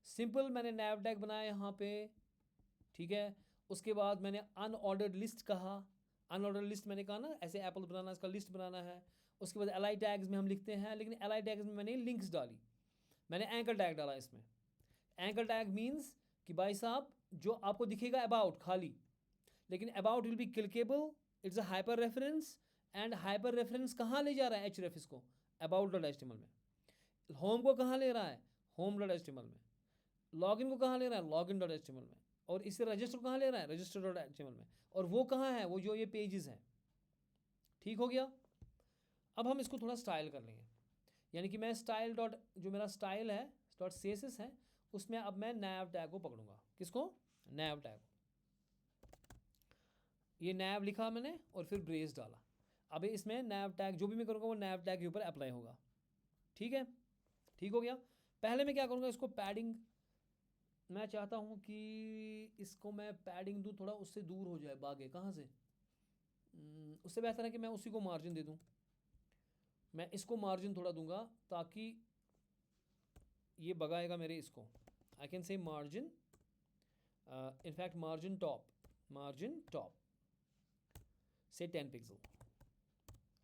Simple मैंने नैव टैग बनाया यहाँ पे, ठीक है। उसके बाद मैंने अनऑर्डर्ड लिस्ट कहा। अनऑर्डर्ड लिस्ट मैंने कहा ना, ऐसे एप्पल बनाना, इसका लिस्ट बनाना है। उसके बाद LI टैग्स में हम लिखते हैं, लेकिन LI टैग्स में मैंने लिंक्स डाली, मैंने एंकर टैग डाला इसमें। एंकर टैग मीन्स कि भाई साहब जो आपको दिखेगा अबाउट खाली, लेकिन about will be clickable, it's a hyper reference, and hyper reference कहाँ ले जा रहा है href इसको? अबाउट डॉट एच में। होम को कहाँ ले रहा है? होम डॉट एच में। लॉगिन को कहाँ ले रहा है? लॉगिन डॉट एच में। और इसे रजिस्टर कहाँ ले रहा है? रजिस्टर डॉट एच में। और वो कहाँ है? वो जो ये पेजेस हैं। ठीक हो गया? अब हम इसको थोड़ा स्टाइल कर लेंगे, यानी कि मैं स्टाइल डॉट, जो मेरा स्टाइल है डॉट CSS है, उसमें अब मैं नैव टैग को पकड़ूंगा। किसको? नैव टैग। ये नैव लिखा मैंने और फिर ब्रेस डाला। अब इसमें नैव टैग जो भी मैं करूँगा वो नैव टैग के ऊपर अप्लाई होगा। ठीक है, ठीक हो गया। पहले मैं क्या करूँगा, इसको पैडिंग, मैं चाहता हूँ कि इसको मैं पैडिंग दूँ, थोड़ा उससे दूर हो जाए, भागे कहाँ से। उससे बेहतर है कि मैं उसी को मार्जिन दे दूँ। मैं इसको मार्जिन थोड़ा दूंगा ताकि ये भगाएगा मेरे इसको। I can say margin, in fact margin top से 10 पिक्सल।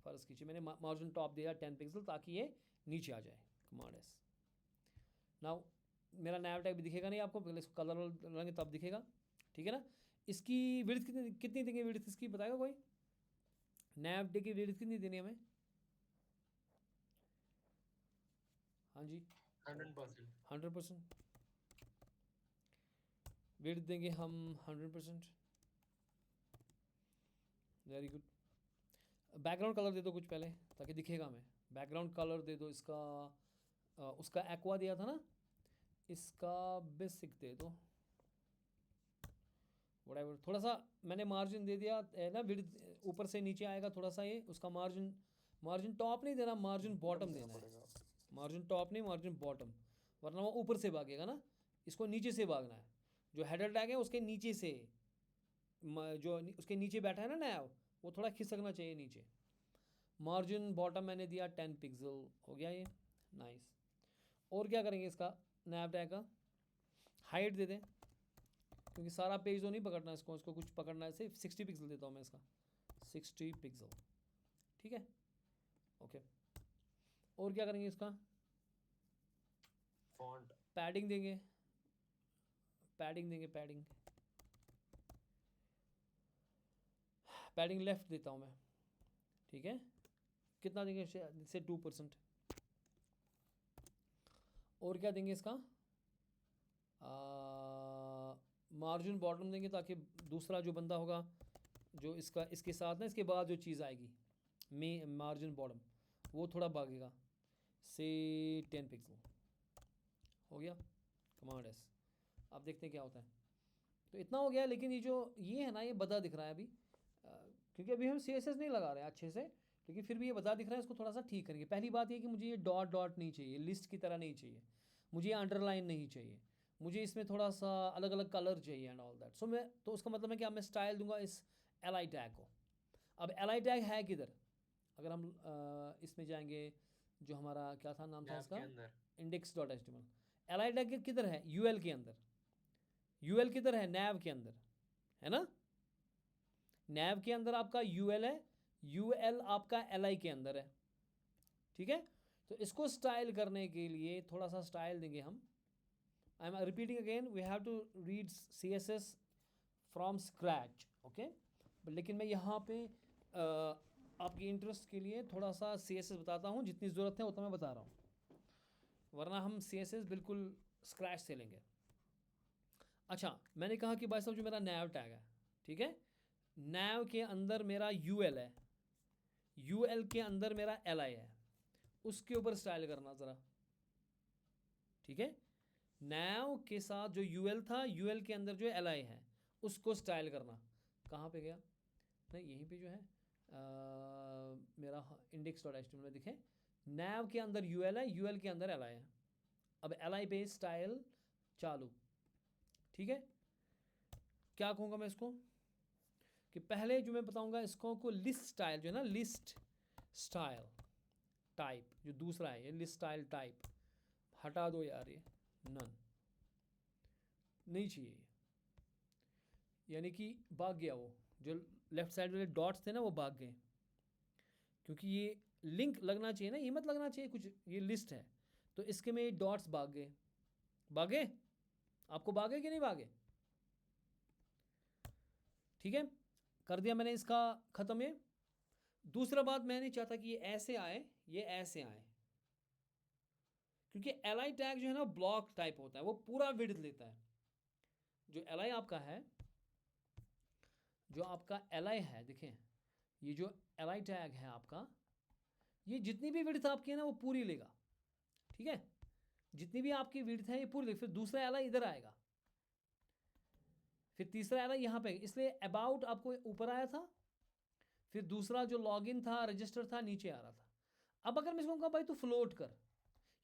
फ़र्ज़ कीजिए मैंने मार्जिन टॉप दिया 10 पिक्सल ताकि ये नीचे आ जाए। Command S। नाउ मेरा नैव टैग भी दिखेगा नहीं आपको, पहले इसको कलर लगाएंगे तब दिखेगा। ठीक है ना? इसकी विड्थ कितनी देंगे? विड्थ इसकी बताएगा कोई? नैव टैग की विड्थ कितनी देनी है हमें? हाँ जी, 100%। विड्थ देंगे हम 100%। Very good. बैकग्राउंड कलर दे दो कुछ पहले ताकि दिखेगा हमें। बैकग्राउंड कलर दे दो इसका, उसका एक्वा दिया था ना, इसका बेसिक दे दो, व्हाटएवर। थोड़ा सा मैंने मार्जिन दे दिया है ना, विड्थ ऊपर से नीचे आएगा थोड़ा सा, ये उसका मार्जिन टॉप नहीं देना, मार्जिन बॉटम देना है। मार्जिन टॉप नहीं, मार्जिन बॉटम, वरना वो ऊपर से भागेगा ना, इसको नीचे से भागना है। जो हेडर टैग है उसके नीचे से, जो उसके नीचे बैठा है ना नैव, वो थोड़ा खिसकना चाहिए नीचे। मार्जिन बॉटम मैंने दिया 10 पिक्सल, हो गया ये, नाइस। और क्या करेंगे इसका नैव टैग का? हाइट दे दें, क्योंकि सारा पेज तो नहीं पकड़ना इसको कुछ पकड़ना है। सिर्फ 60 पिक्सल देता हूँ मैं इसका, 60 पिक्सल। ठीक है, ओके। और क्या करेंगे इसका? फॉन्ट पैडिंग देंगे, पैडिंग लेफ्ट देता हूँ मैं। ठीक है, कितना देंगे? से 2%। और क्या देंगे इसका? मार्जिन बॉटम देंगे ताकि दूसरा जो बंदा होगा, जो इसके साथ ना, इसके बाद जो चीज़ आएगी में मार्जिन बॉटम, वो थोड़ा भागेगा, से 10 पिक्सल। हो गया, कमांड S। अब देखते हैं क्या होता है। तो इतना हो गया, लेकिन ये जो ये है ना, ये बदा दिख रहा है अभी। क्योंकि अभी हम CSS नहीं लगा रहे हैं अच्छे से, लेकिन फिर भी ये बता दिख रहा है, इसको थोड़ा सा ठीक करेंगे। पहली बात ये कि मुझे ये डॉट डॉट नहीं चाहिए, लिस्ट की तरह नहीं चाहिए, मुझे ये अंडरलाइन नहीं चाहिए, मुझे इसमें थोड़ा सा अलग अलग कलर चाहिए एंड ऑल दैट। सो मैं तो उसका मतलब है कि मैं स्टाइल दूंगा इस li टैग को। अब li टैग है किधर? अगर हम इसमें जाएंगे, जो हमारा क्या था नाम था नैब इसका, के अंदर index.html, li टैग किधर है? ul के अंदर। ul किधर है? nav के अंदर, है ना? nav के अंदर आपका ul है, ul आपका li के अंदर है, ठीक है? तो इसको स्टाइल करने के लिए थोड़ा सा स्टाइल देंगे हम। I am repeating again, we have to read CSS from scratch, okay? लेकिन मैं यहाँ पे आपकी इंटरेस्ट के लिए थोड़ा सा CSS बताता हूँ, जितनी ज़रूरत है उतना मैं बता रहा हूँ, वरना हम CSS बिल्कुल स्क्रैच से लेंगे। अच्छा, मैंने कहा कि भाई साहब जो मेरा nav टैग है, ठीक है, nav के अंदर मेरा ul है, ul के अंदर मेरा li है, उसके ऊपर स्टाइल करना ज़रा, ठीक है? nav के साथ जो ul था, ul के अंदर जो li है, उसको स्टाइल करना। कहाँ पे गया? नहीं, यहीं पे जो है मेरा index.html में दिखे, nav के अंदर ul है, ul के अंदर li है। अब li पे स्टाइल चालू, ठीक है? क्या कहूँगा मैं इसको, कि पहले जो मैं बताऊँगा इसको को लिस्ट स्टाइल जो है ना, लिस्ट स्टाइल टाइप जो दूसरा है, ये लिस्ट स्टाइल टाइप हटा दो यार, ये नन नहीं चाहिए ये। यानी कि भाग गया वो, जो लेफ्ट साइड वाले डॉट्स थे ना वो भाग गए, क्योंकि ये लिंक लगना चाहिए ना, ये मत लगना चाहिए कुछ, ये लिस्ट है तो इसके में ये डॉट्स भाग गए। भागे? आपको भागे कि नहीं भागे? ठीक है, कर दिया मैंने इसका ख़त्म। ये दूसरा बात, मैं नहीं चाहता कि ये ऐसे आए, ये ऐसे आए, क्योंकि li टैग जो है ना ब्लॉक टाइप होता है, वो पूरा विड्थ लेता है। जो li आपका है, जो आपका li है, देखें ये जो li टैग है आपका, ये जितनी भी विड्थ आपकी है ना वो पूरी लेगा, ठीक है? जितनी भी आपकी विड्थ है ये पूरी लेगा। फिर दूसरा li इधर आएगा, फिर तीसरा li यहाँ पे, इसलिए अबाउट आपको ऊपर आया था, फिर दूसरा जो लॉगिन था, रजिस्टर था, नीचे आ रहा था। अब अगर मैं इसको कहूँ भाई तू फ्लोट कर,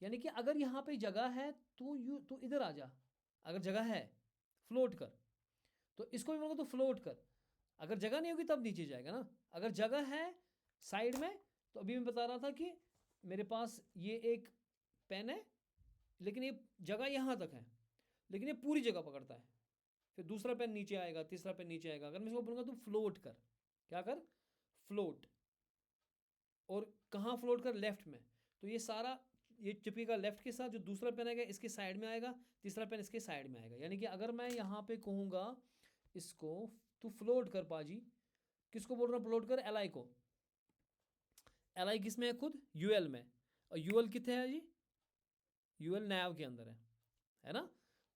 यानी कि अगर यहाँ पे जगह है तू इधर आ जा, अगर जगह है फ्लोट कर, तो इसको भी बोलूँगा तो फ्लोट कर। अगर जगह नहीं होगी तब नीचे जाएगा ना, अगर जगह है साइड में, तो अभी मैं बता रहा था कि मेरे पास ये एक पेन है, लेकिन ये जगह यहाँ तक है, लेकिन ये पूरी जगह पकड़ता है। फिर दूसरा पेन नीचे आएगा, तीसरा पेन नीचे आएगा। अगर मैं इसको बोलूँगा तो फ्लोट कर, क्या कर? फ्लोट। और कहाँ फ्लोट कर? लेफ्ट में। तो ये सारा ये चिपकेगा लेफ्ट के साथ, जो दूसरा पेन आएगा इसके साइड में आएगा, तीसरा पेन इसके साइड में आएगा। यानी कि अगर मैं यहाँ पे कहूँगा इसको तू फ्लोट कर पाजी, किसको बोल रहा हूँ फ्लोट कर? li को। li किस में है? खुद ul में। और ul कितने है जी? ul nav के अंदर है ना?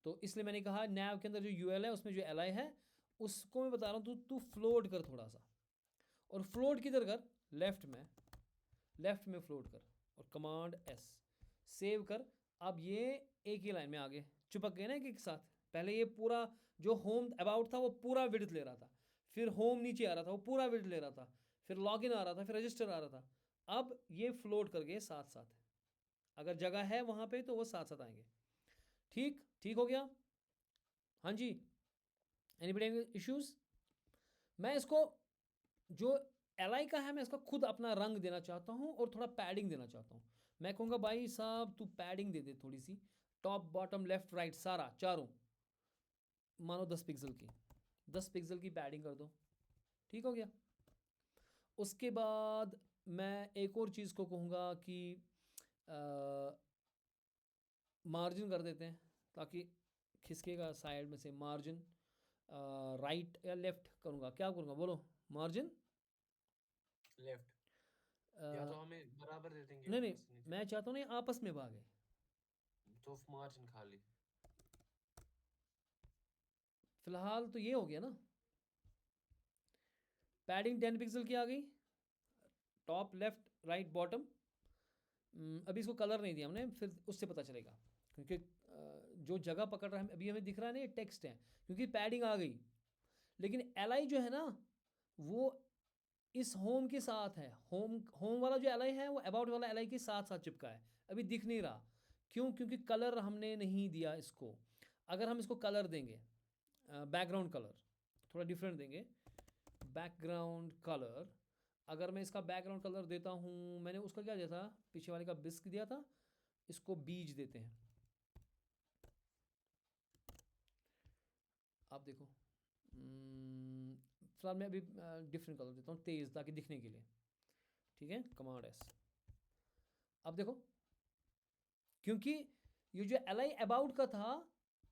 तो इसलिए मैंने कहा nav के अंदर जो ul है उसमें जो li है उसको मैं बता रहा हूँ तू फ्लोट कर थोड़ा सा। और फ्लोट किधर कर? लेफ्ट में फ्लोट कर, और कमांड s सेव कर। अब ये एक ही लाइन में आगे चिपक गए ना एक साथ। पहले ये पूरा जो होम अबाउट था वो पूरा विड्थ ले रहा था, फिर होम नीचे आ रहा था वो पूरा विड्थ ले रहा था, फिर लॉगिन आ रहा था, फिर रजिस्टर आ रहा था। अब ये फ्लोट कर गए साथ साथ, अगर जगह है वहाँ पे तो वो साथ साथ आएंगे। ठीक हो गया? हाँ जी, एनीबडी इश्यूज? मैं इसको जो li का है मैं इसका खुद अपना रंग देना चाहता हूँ और थोड़ा पैडिंग देना चाहता हूँ। मैं कहूँगा भाई साहब तू पैडिंग दे दे थोड़ी सी, टॉप बॉटम लेफ्ट राइट सारा चारों, मानो 10 पिक्सल की, 10 पिक्सल की पैडिंग कर दो। ठीक हो गया? उसके बाद मैं एक और चीज़ को कहूँगा कि मार्जिन कर देते हैं ताकि खिसकेगा साइड में से। मार्जिन राइट या लेफ्ट करूँगा? क्या करूँगा बोलो? मार्जिन लेफ्ट, या तो हमें बराबर दे देंगे नहीं ऊपर नहीं, से नीचे, मैं चाहता हूँ नहीं आपस में भागे। तो मार्जिन खाली। फिलहाल तो ये हो गया ना, पैडिंग 10 पिक्सल की आ गई, टॉप लेफ्ट राइट बॉटम। अभी इसको कलर नहीं दिया हमने, फिर उससे पता चलेगा, क्योंकि जो जगह पकड़ रहा है अभी हमें दिख रहा है ना ये टेक्स्ट है, क्योंकि पैडिंग आ गई। लेकिन li जो है ना वो इस होम के साथ है, होम होम वाला जो एलाई है वो अबाउट वाला एलाई के साथ साथ चिपका है, अभी दिख नहीं रहा। क्यों? क्योंकि कलर हमने नहीं दिया इसको। अगर हम इसको कलर देंगे, बैकग्राउंड कलर थोड़ा डिफरेंट देंगे, बैकग्राउंड कलर, अगर मैं इसका बैकग्राउंड कलर देता हूँ, मैंने उसका क्या दिया था, पीछे वाले का बिस्क दिया था, इसको बीज देते हैं। आप देखो, फिलहाल मैं अभी डिफरेंट कलर देता हूँ, तेज़, ताकि दिखने के लिए। ठीक है, कमांड एस। अब देखो, क्योंकि ये जो एलाई अबाउट का था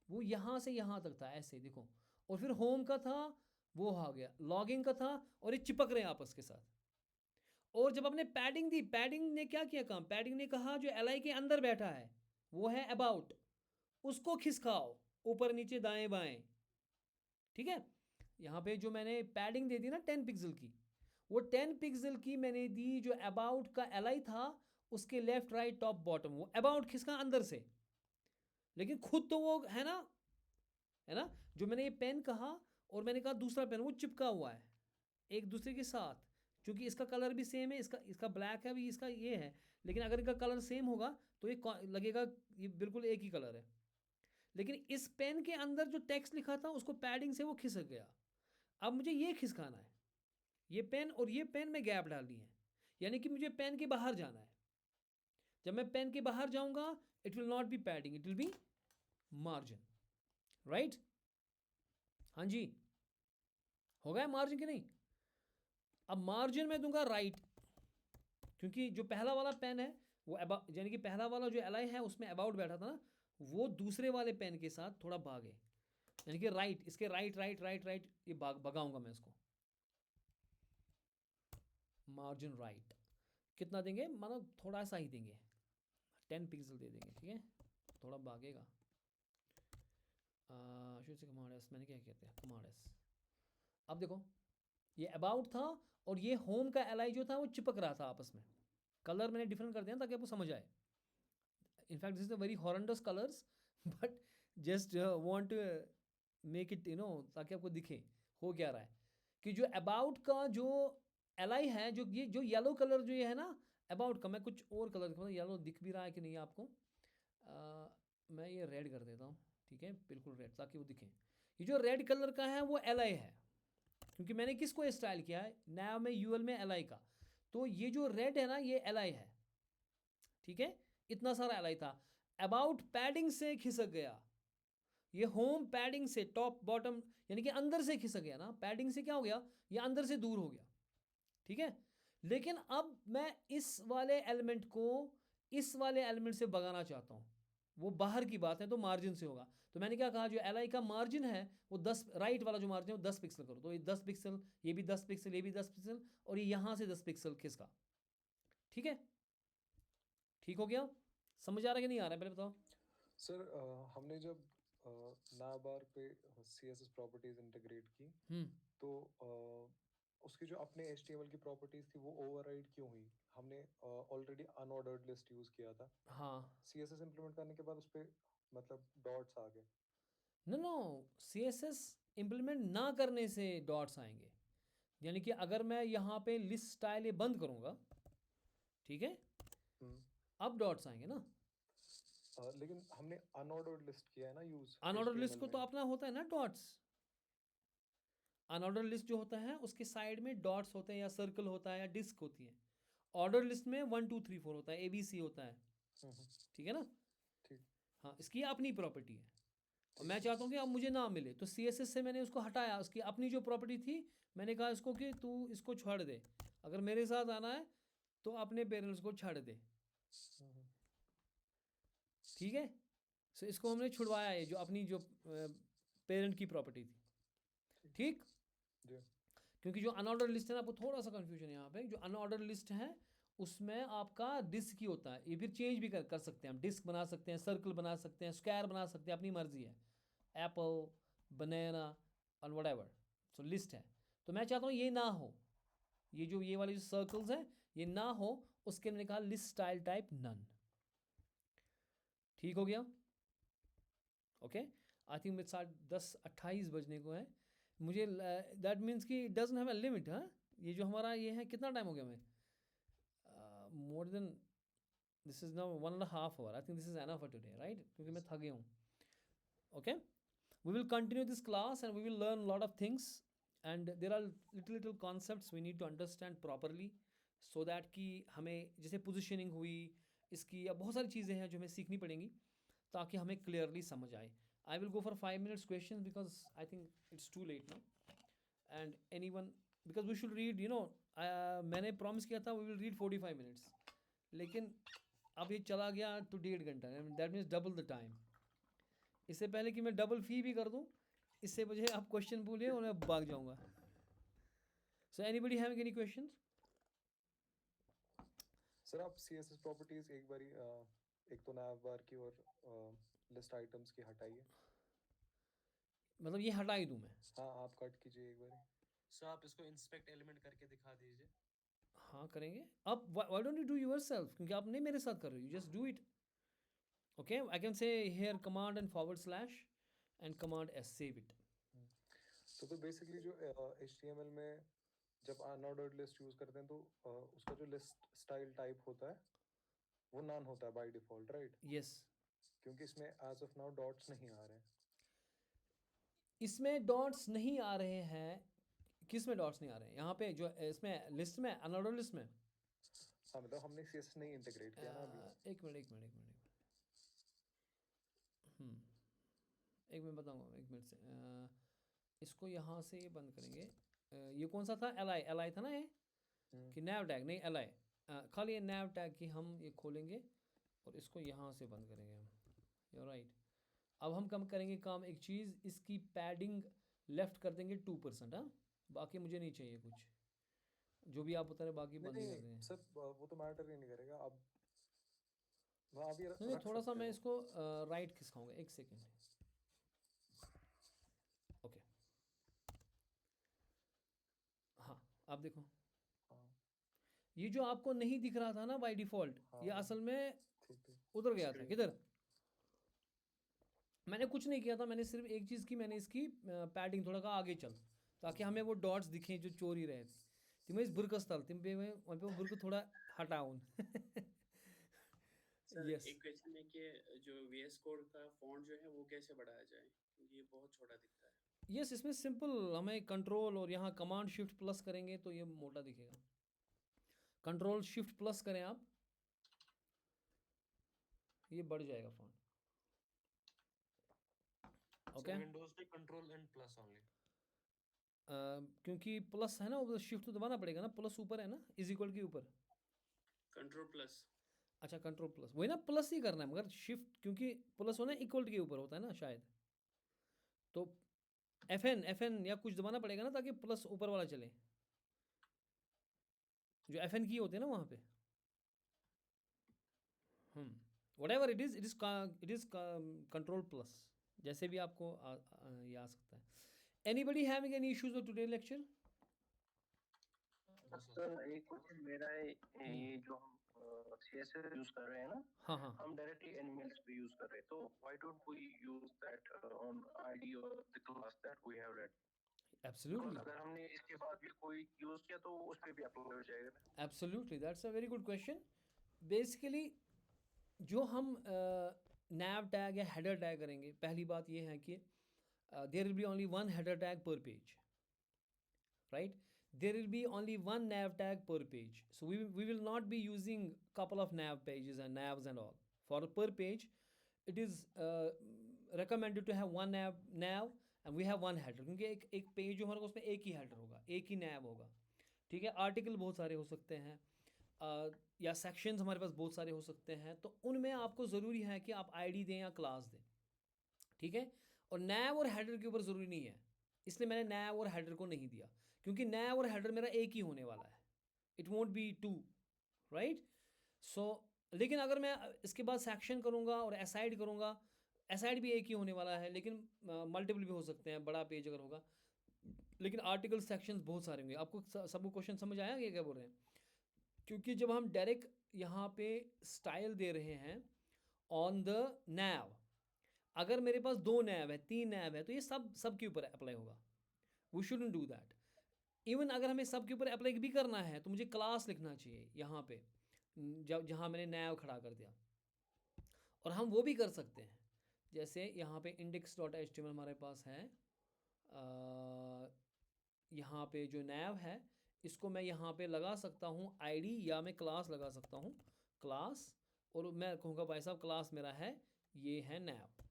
वो यहाँ से यहाँ तक था, ऐसे देखो, और फिर होम का था वो आ गया, लॉगिंग का था, और ये चिपक रहे हैं आपस के साथ। और जब आपने पैडिंग दी, पैडिंग ने क्या किया काम, पैडिंग ने कहा जो एलाई के अंदर बैठा है वो है अबाउट, उसको खिसकाओ ऊपर नीचे दाएं बाएं। ठीक है, यहाँ पे जो मैंने पैडिंग दे दी ना 10 पिक्सल की, वो 10 पिक्सल की मैंने दी जो अबाउट का एलाई था उसके लेफ्ट राइट टॉप बॉटम, वो अबाउट खिसका अंदर से, लेकिन खुद तो वो है ना, जो मैंने ये पेन कहा और मैंने कहा दूसरा पेन, वो चिपका हुआ है एक दूसरे के साथ, क्योंकि इसका कलर भी सेम है, इसका ब्लैक है भी, इसका ये है, लेकिन अगर इनका कलर सेम होगा तो ये लगेगा ये बिल्कुल एक ही कलर है। लेकिन इस पेन के अंदर जो टेक्स्ट लिखा था उसको पैडिंग से वो खिसक गया। अब मुझे ये खिसकाना है, ये पेन और ये पेन में गैप डालनी है, यानी कि मुझे पेन के बाहर जाना है। जब मैं पेन के बाहर जाऊंगा, it will not be padding, it will be margin, right? हाँ जी, हो गया मार्जिन कि नहीं? अब मार्जिन में दूंगा राइट, क्योंकि जो पहला वाला पेन है वो यानी कि पहला वाला जो एलाई है उसमें अबाउट बैठा था ना, वो दूसरे वाले पेन के साथ थोड़ा भागे, यानी कि राइट, इसके राइट राइट राइट राइट, ये भगाऊंगा मैं इसको। मार्जिन राइट कितना देंगे, मानो थोड़ा सा ही देंगे, 10 पिक्सल दे देंगे। ठीक है, थोड़ा भागेगा। शुरू से कमांड एस, मैंने क्या कहते हैं कमांड एस। अब देखो, ये अबाउट था और ये होम का एलाई जो था वो चिपक रहा था आपस में। कलर मैंने डिफरेंट कर दिया ताकि आपको समझ आए। In fact this is a very horrendous colours, but just want to make it ताकि आपको दिखे हो क्या रहा है। कि जो अबाउट का जो एलाई है, जो येलो कलर जो ये है ना अबाउट का, मैं कुछ और कलर दिखाऊँ, येलो दिख भी रहा है कि नहीं आपको, मैं ये रेड कर देता हूँ। ठीक है, बिल्कुल रेड, ताकि वो दिखे। ये जो रेड कलर का है वो एलाई है, क्योंकि मैंने किसको स्टाइल किया है नया में यूएल में एलाई का, तो ये जो रेड है ना ये एलाई है। ठीक है, इतना सारा एलाई था, अबाउट पैडिंग से खिसक गया, ये होम पैडिंग से टॉप बॉटम यानी कि अंदर से खिसक गया ना, पैडिंग से क्या हो गया, ये अंदर से दूर हो गया। ठीक है, लेकिन अब मैं इस वाले एलिमेंट को इस वाले एलिमेंट से भगाना चाहता हूँ, वो बाहर की बात है, तो मार्जिन से होगा। तो मैंने क्या कहा, जो एलाई का मार्जिन है वो 10, राइट वाला जो मार्जिन है वो 10 पिक्सल करो, तो ये 10 पिक्सल, ये भी 10 पिक्सल, ये भी 10 पिक्सल, और ये यहाँ से 10 पिक्सल खिसका। ठीक है, ठीक हो गया? समझ आ रहा है कि नहीं आ रहा है, पहले बताओ। सर हमने जब नाबार पे CSS प्रॉपर्टीज इंटीग्रेट की, तो उसकी जो अपने HTML की प्रॉपर्टीज थी वो ओवरराइड क्यों हुई? हमने ऑलरेडी अनऑर्डर्ड लिस्ट यूज किया था। हाँ, CSS इंप्लीमेंट करने के बाद उस पे मतलब डॉट्स आ गए। नो, CSS इम्प्लीमेंट ना करने से डॉट्स आएंगे, यानी कि अगर मैं यहाँ पे लिस्ट स्टाइल ये बंद करूँगा, ठीक है, अब डॉट्स आएंगे ना। लेकिन हमने अनऑर्डर्ड लिस्ट किया है ना यूज अनऑर्डर लिस्ट HTML को तो में। अपना होता है ना डॉट्स, अनऑर्डर लिस्ट जो होता है उसके साइड में डॉट्स होते हैं, या सर्कल होता है, या डिस्क होती है। ऑर्डर लिस्ट में 1 2 3 4 होता है, ABC होता है। ठीक है ना? ठीक। हाँ, इसकी अपनी प्रॉपर्टी है, और मैं चाहता हूँ कि अब मुझे ना मिले, तो CSS से मैंने उसको हटाया, उसकी अपनी जो प्रॉपर्टी थी, मैंने कहा इसको कि तू इसको छोड़ दे, अगर मेरे साथ आना है तो अपने पेरेंट्स को छोड़ दे। ठीक है, सो इसको हमने छुड़वाया है, जो अपनी जो पेरेंट की प्रॉपर्टी थी। ठीक, क्योंकि जो अनऑर्डर लिस्ट है ना, आपको थोड़ा सा कंफ्यूजन है यहाँ पे, जो अनऑर्डर लिस्ट है उसमें आपका डिस्क ही होता है, ये फिर चेंज भी कर सकते हैं हम, डिस्क बना सकते हैं, सर्कल बना सकते हैं, स्क्वायर बना सकते हैं, अपनी मर्जी है, एप्पल, बनाना और व्हाटएवर। सो लिस्ट है, तो मैं चाहता हूँ ये ना हो, ये वाले जो सर्कल्स हैं ये ना हो, उसके मैंने कहा लिस्ट स्टाइल टाइप नन। ठीक हो गया? ओके, आई थिंक मेरे साथ 10:28 बजने को है, मुझे दैट मीन्स कि it doesn't have a limit. हाँ, ये जो हमारा ये है, कितना टाइम हो गया हमें? More than, this is now 1.5 hour. I think this is enough for today, right? क्योंकि मैं थक गया हूँ. Okay, we will continue this class and we will learn a lot of things, and there are little concepts we need to understand properly, so that कि हमें जैसे positioning हुई इसकी, या बहुत सारी चीज़ें हैं जो हमें सीखनी पड़ेंगी ताकि हमें clearly समझ आए. I will go for 5 minutes questions because I think it's too late now. And anyone, because we should read, मैंने promise किया था we will read 45 minutes, लेकिन अब ये चला गया तो 1.5 घंटा, that means double the time. इससे पहले कि मैं डबल फी भी कर दूं, इससे मुझे आप क्वेश्चन बोलिए और मैं भाग जाऊंगा. So anybody having any questions? Sir आप CSS प्रॉपर्टीज एक बारी एक तो nav bar की और लिस्ट आइटम्स की हटाइए. मतलब ये हटा ही दूं मैं? हाँ आप कट कीजिए एक बारी. सर आप इसको इंस्पेक्ट एलिमेंट करके दिखा दीजिए. हाँ करेंगे. अब why don't you do yourself, क्योंकि आप नहीं मेरे साथ कर रहे हो, you just do it. Okay, I can say here command and / and command S, save it. तो बेसिकली जो HTML में जब अनऑर्डर्ड लिस्ट यूज करते हैं तो उसका जो लिस्ट स्टाइल टाइप होता है वो नॉन होता है बाय डिफॉल्ट, राइट? यस. क्योंकि इसमें एज ऑफ नाउ डॉट्स नहीं आ रहे हैं. इसमें डॉट्स नहीं आ रहे हैं. किस में डॉट्स नहीं आ रहे हैं? यहाँ पे जो इसमें लिस्ट में, अनऑर्डर्ड लिस्ट में. हाँ मतलब हमने CSS नहीं इंटीग्रेट किया ना अभी. एक मिनट. एक मिनट बताऊँगा, 1 मिनट से. इसको यहाँ से ये बंद करेंगे. ये कौन सा था? li था ना ये, कि nav टैग नहीं li. खाली ये nav टैग की हम ये खोलेंगे और इसको यहाँ से बंद करेंगे हम. You right. अब हम कम करेंगे काम, एक चीज़, इसकी पैडिंग लेफ्ट कर देंगे 2%. हाँ, बाकी मुझे नहीं चाहिए कुछ, जो भी आप बता रहे बाकी बंद कर दें. सर वो तो मैटर ही नहीं करेगा. अब अभी नहीं, थोड़ा सा मैं इसको राइट खिसकाऊंगा. 1 सेकेंड. ओके, हाँ आप देखो. ये जो आपको नहीं दिख रहा था ना बाय डिफॉल्ट, ये असल में उधर गया था. किधर? मैंने कुछ नहीं किया था, मैंने सिर्फ एक चीज़ की, मैंने इसकी पैडिंग थोड़ा का आगे चल, ताकि हमें वो डॉट्स दिखें जो चोरी रहे थे. तिम इस बुरकस्तल तिम पे वहाँ पे वो बुरक थोड़ा हटाऊं. सर एक क्वेश्चन है कि जो VS कोड का फॉन्ट जो है वो कैसे बढ़ाया जाए, क्योंकि ये बहुत छोटा दिखता है. यस, इसमें सिंपल, हमें कंट्रोल और यहाँ कमांड शिफ्ट प्लस करेंगे तो ये मोटा दिखेगा. कंट्रोल शिफ्ट प्लस करें आप, ये बढ़ जाएगा फॉन्ट. ओके, विंडोज पे कंट्रोल एंड प्लस ओनली. क्योंकि प्लस है ना, उधर शिफ्ट तो दबाना पड़ेगा ना. प्लस ऊपर है ना, इज इक्वल के ऊपर. Control plus. अच्छा, कंट्रोल प्लस, वही ना, प्लस ही करना है, मगर शिफ्ट क्योंकि प्लस होना इक्वल के ऊपर होता है ना शायद, तो FN या कुछ दबाना पड़ेगा ना ताकि प्लस ऊपर वाला चले. जो FN की होते हैं ना वहाँ पे. Whatever it is control plus, जैसे भी आपको ये आ सकता है. Anybody having any issues with today lecture? Sir एक क्वेश्चन मेरा है, ये जो हम CSS यूज कर रहे हैं ना, हाँ, हम डायरेक्टली एनिमल्स पे यूज कर रहे हैं, तो why don't we use that on ID और the class that we have red? Absolutely. अगर हमने इसके बाद भी कोई यूज किया तो उस पे भी अप्लाई हो जाएगा. Absolutely, that's a very good question. Basically जो हम nav टैग या हेडर टैग करेंगे, पहली बात ये है कि there will be only one header tag per page, right? There will be only one nav tag per page, so we will not be using couple of nav pages and navs and all. For per page it is recommended to have one nav and we have one header, क्योंकि एक page जो हमारे को उसमें एक ही header होगा, एक ही nav होगा. ठीक है, आर्टिकल बहुत सारे हो सकते हैं, या सेक्शंस हमारे पास बहुत सारे हो सकते हैं, तो उनमें आपको ज़रूरी है कि आप ID दें या क्लास दें. ठीक है, और nav और हेडर के ऊपर ज़रूरी नहीं है, इसलिए मैंने nav और हेडर को नहीं दिया, क्योंकि nav और हेडर मेरा एक ही होने वाला है. It won't be 2, right? So लेकिन अगर मैं इसके बाद सेक्शन करूँगा और असाइड करूँगा, असाइड भी एक ही होने वाला है, लेकिन मल्टीपल भी हो सकते हैं, बड़ा पेज अगर होगा, लेकिन आर्टिकल सेक्शंस बहुत सारे होंगे. आपको सबको क्वेश्चन समझ आया कि क्या बोल रहे हैं? क्योंकि जब हम डायरेक्ट यहाँ पे स्टाइल दे रहे हैं ऑन द nav, अगर मेरे पास 2 nav है, 3 nav है, तो ये सब के ऊपर अप्लाई होगा. We shouldn't do that. Even अगर हमें सब के ऊपर अप्लाई भी करना है तो मुझे क्लास लिखना चाहिए यहाँ पे, जब जहाँ मैंने नैव खड़ा कर दिया, और हम वो भी कर सकते हैं। जैसे यहाँ पे index.html हमारे पास है, यहाँ पे जो नैव है इसको मैं यहाँ पे लगा सकता हूँ आईडी, या मैं क्लास लगा सकता हूँ क्लास, और मैं कहूँगा भाई साहब क्लास मेरा है ये है नैव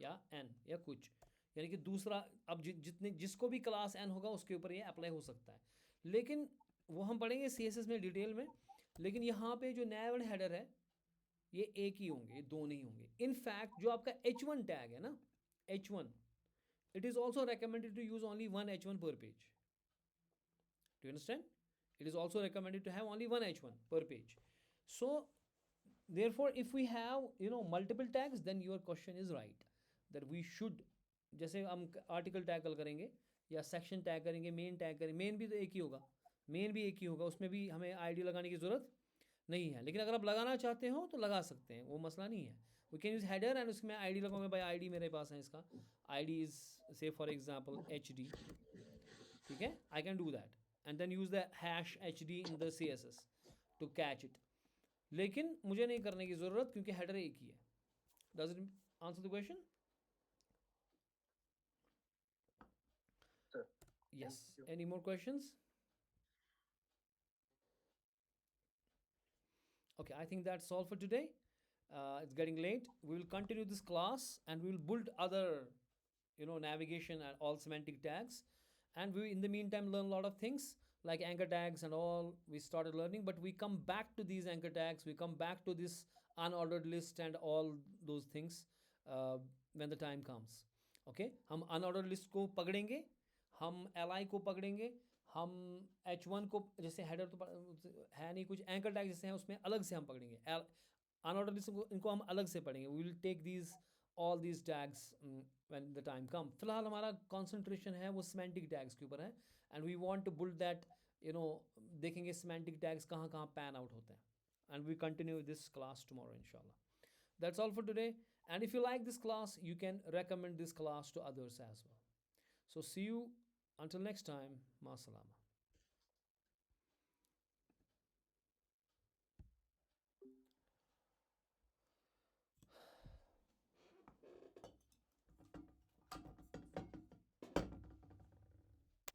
या एन या कुछ, यानी कि दूसरा अब जितने जिसको भी क्लास एन होगा उसके ऊपर ये अप्लाई हो सकता है। लेकिन वो हम पढ़ेंगे CSS में डिटेल में। लेकिन यहाँ पे जो नैव एंड हेडर है ये एक ही होंगे, ये दो नहीं होंगे। इनफैक्ट जो आपका H1 टैग है ना, H1, it is also recommended to use only one H1 per page. Do you understand? It is also recommended to have only one H1 per page. So therefore if we have multiple tags, then your question is right that we should, जैसे हम article tag करेंगे या section tag करेंगे, main tag करेंगे, main भी तो एक ही होगा, मेन भी एक ही होगा, उसमें भी हमें आईडी लगाने की ज़रूरत नहीं है। लेकिन अगर आप लगाना चाहते हो तो लगा सकते हैं, वो मसला नहीं है। We can use header and उसमें आईडी लगाऊंगा, भाई आईडी मेरे पास है, इसका ID is say for example HD, ठीक है, I can do that and then use the hash HD in the CSS to catch it. लेकिन मुझे नहीं करने की ज़रूरत क्योंकि हेडर एक ही है। Does it answer the question? Sir, Yes. thank you. Any more questions? Okay, I think that's all for today. It's getting late. We will continue this class and we will build other, navigation and all semantic tags. And we, in the meantime, learn a lot of things like anchor tags and all we started learning. But we come back to these anchor tags. We come back to this unordered list and all those things when the time comes. Okay, हम unordered list को पकड़ेंगे, हम li को पकड़ेंगे, हम H1 को, जैसे header तो है नहीं कुछ, एंकर टैग जैसे हैं उसमें अलग से हम पकड़ेंगे, अनऑर्डर लिस्ट इनको हम अलग से पढ़ेंगे। We will take these all these tags when the time come. फिलहाल हमारा कंसंट्रेशन है वो सिमेंटिक टैग्स के ऊपर है and we want to build that, देखेंगे सिमेंटिक टैग्स कहाँ कहाँ पैन आउट होते हैं। And we continue this class tomorrow इंशाल्लाह। That's all for today. And if you like this class, you can recommend this class to others as well. So see you until next time. Ma salama.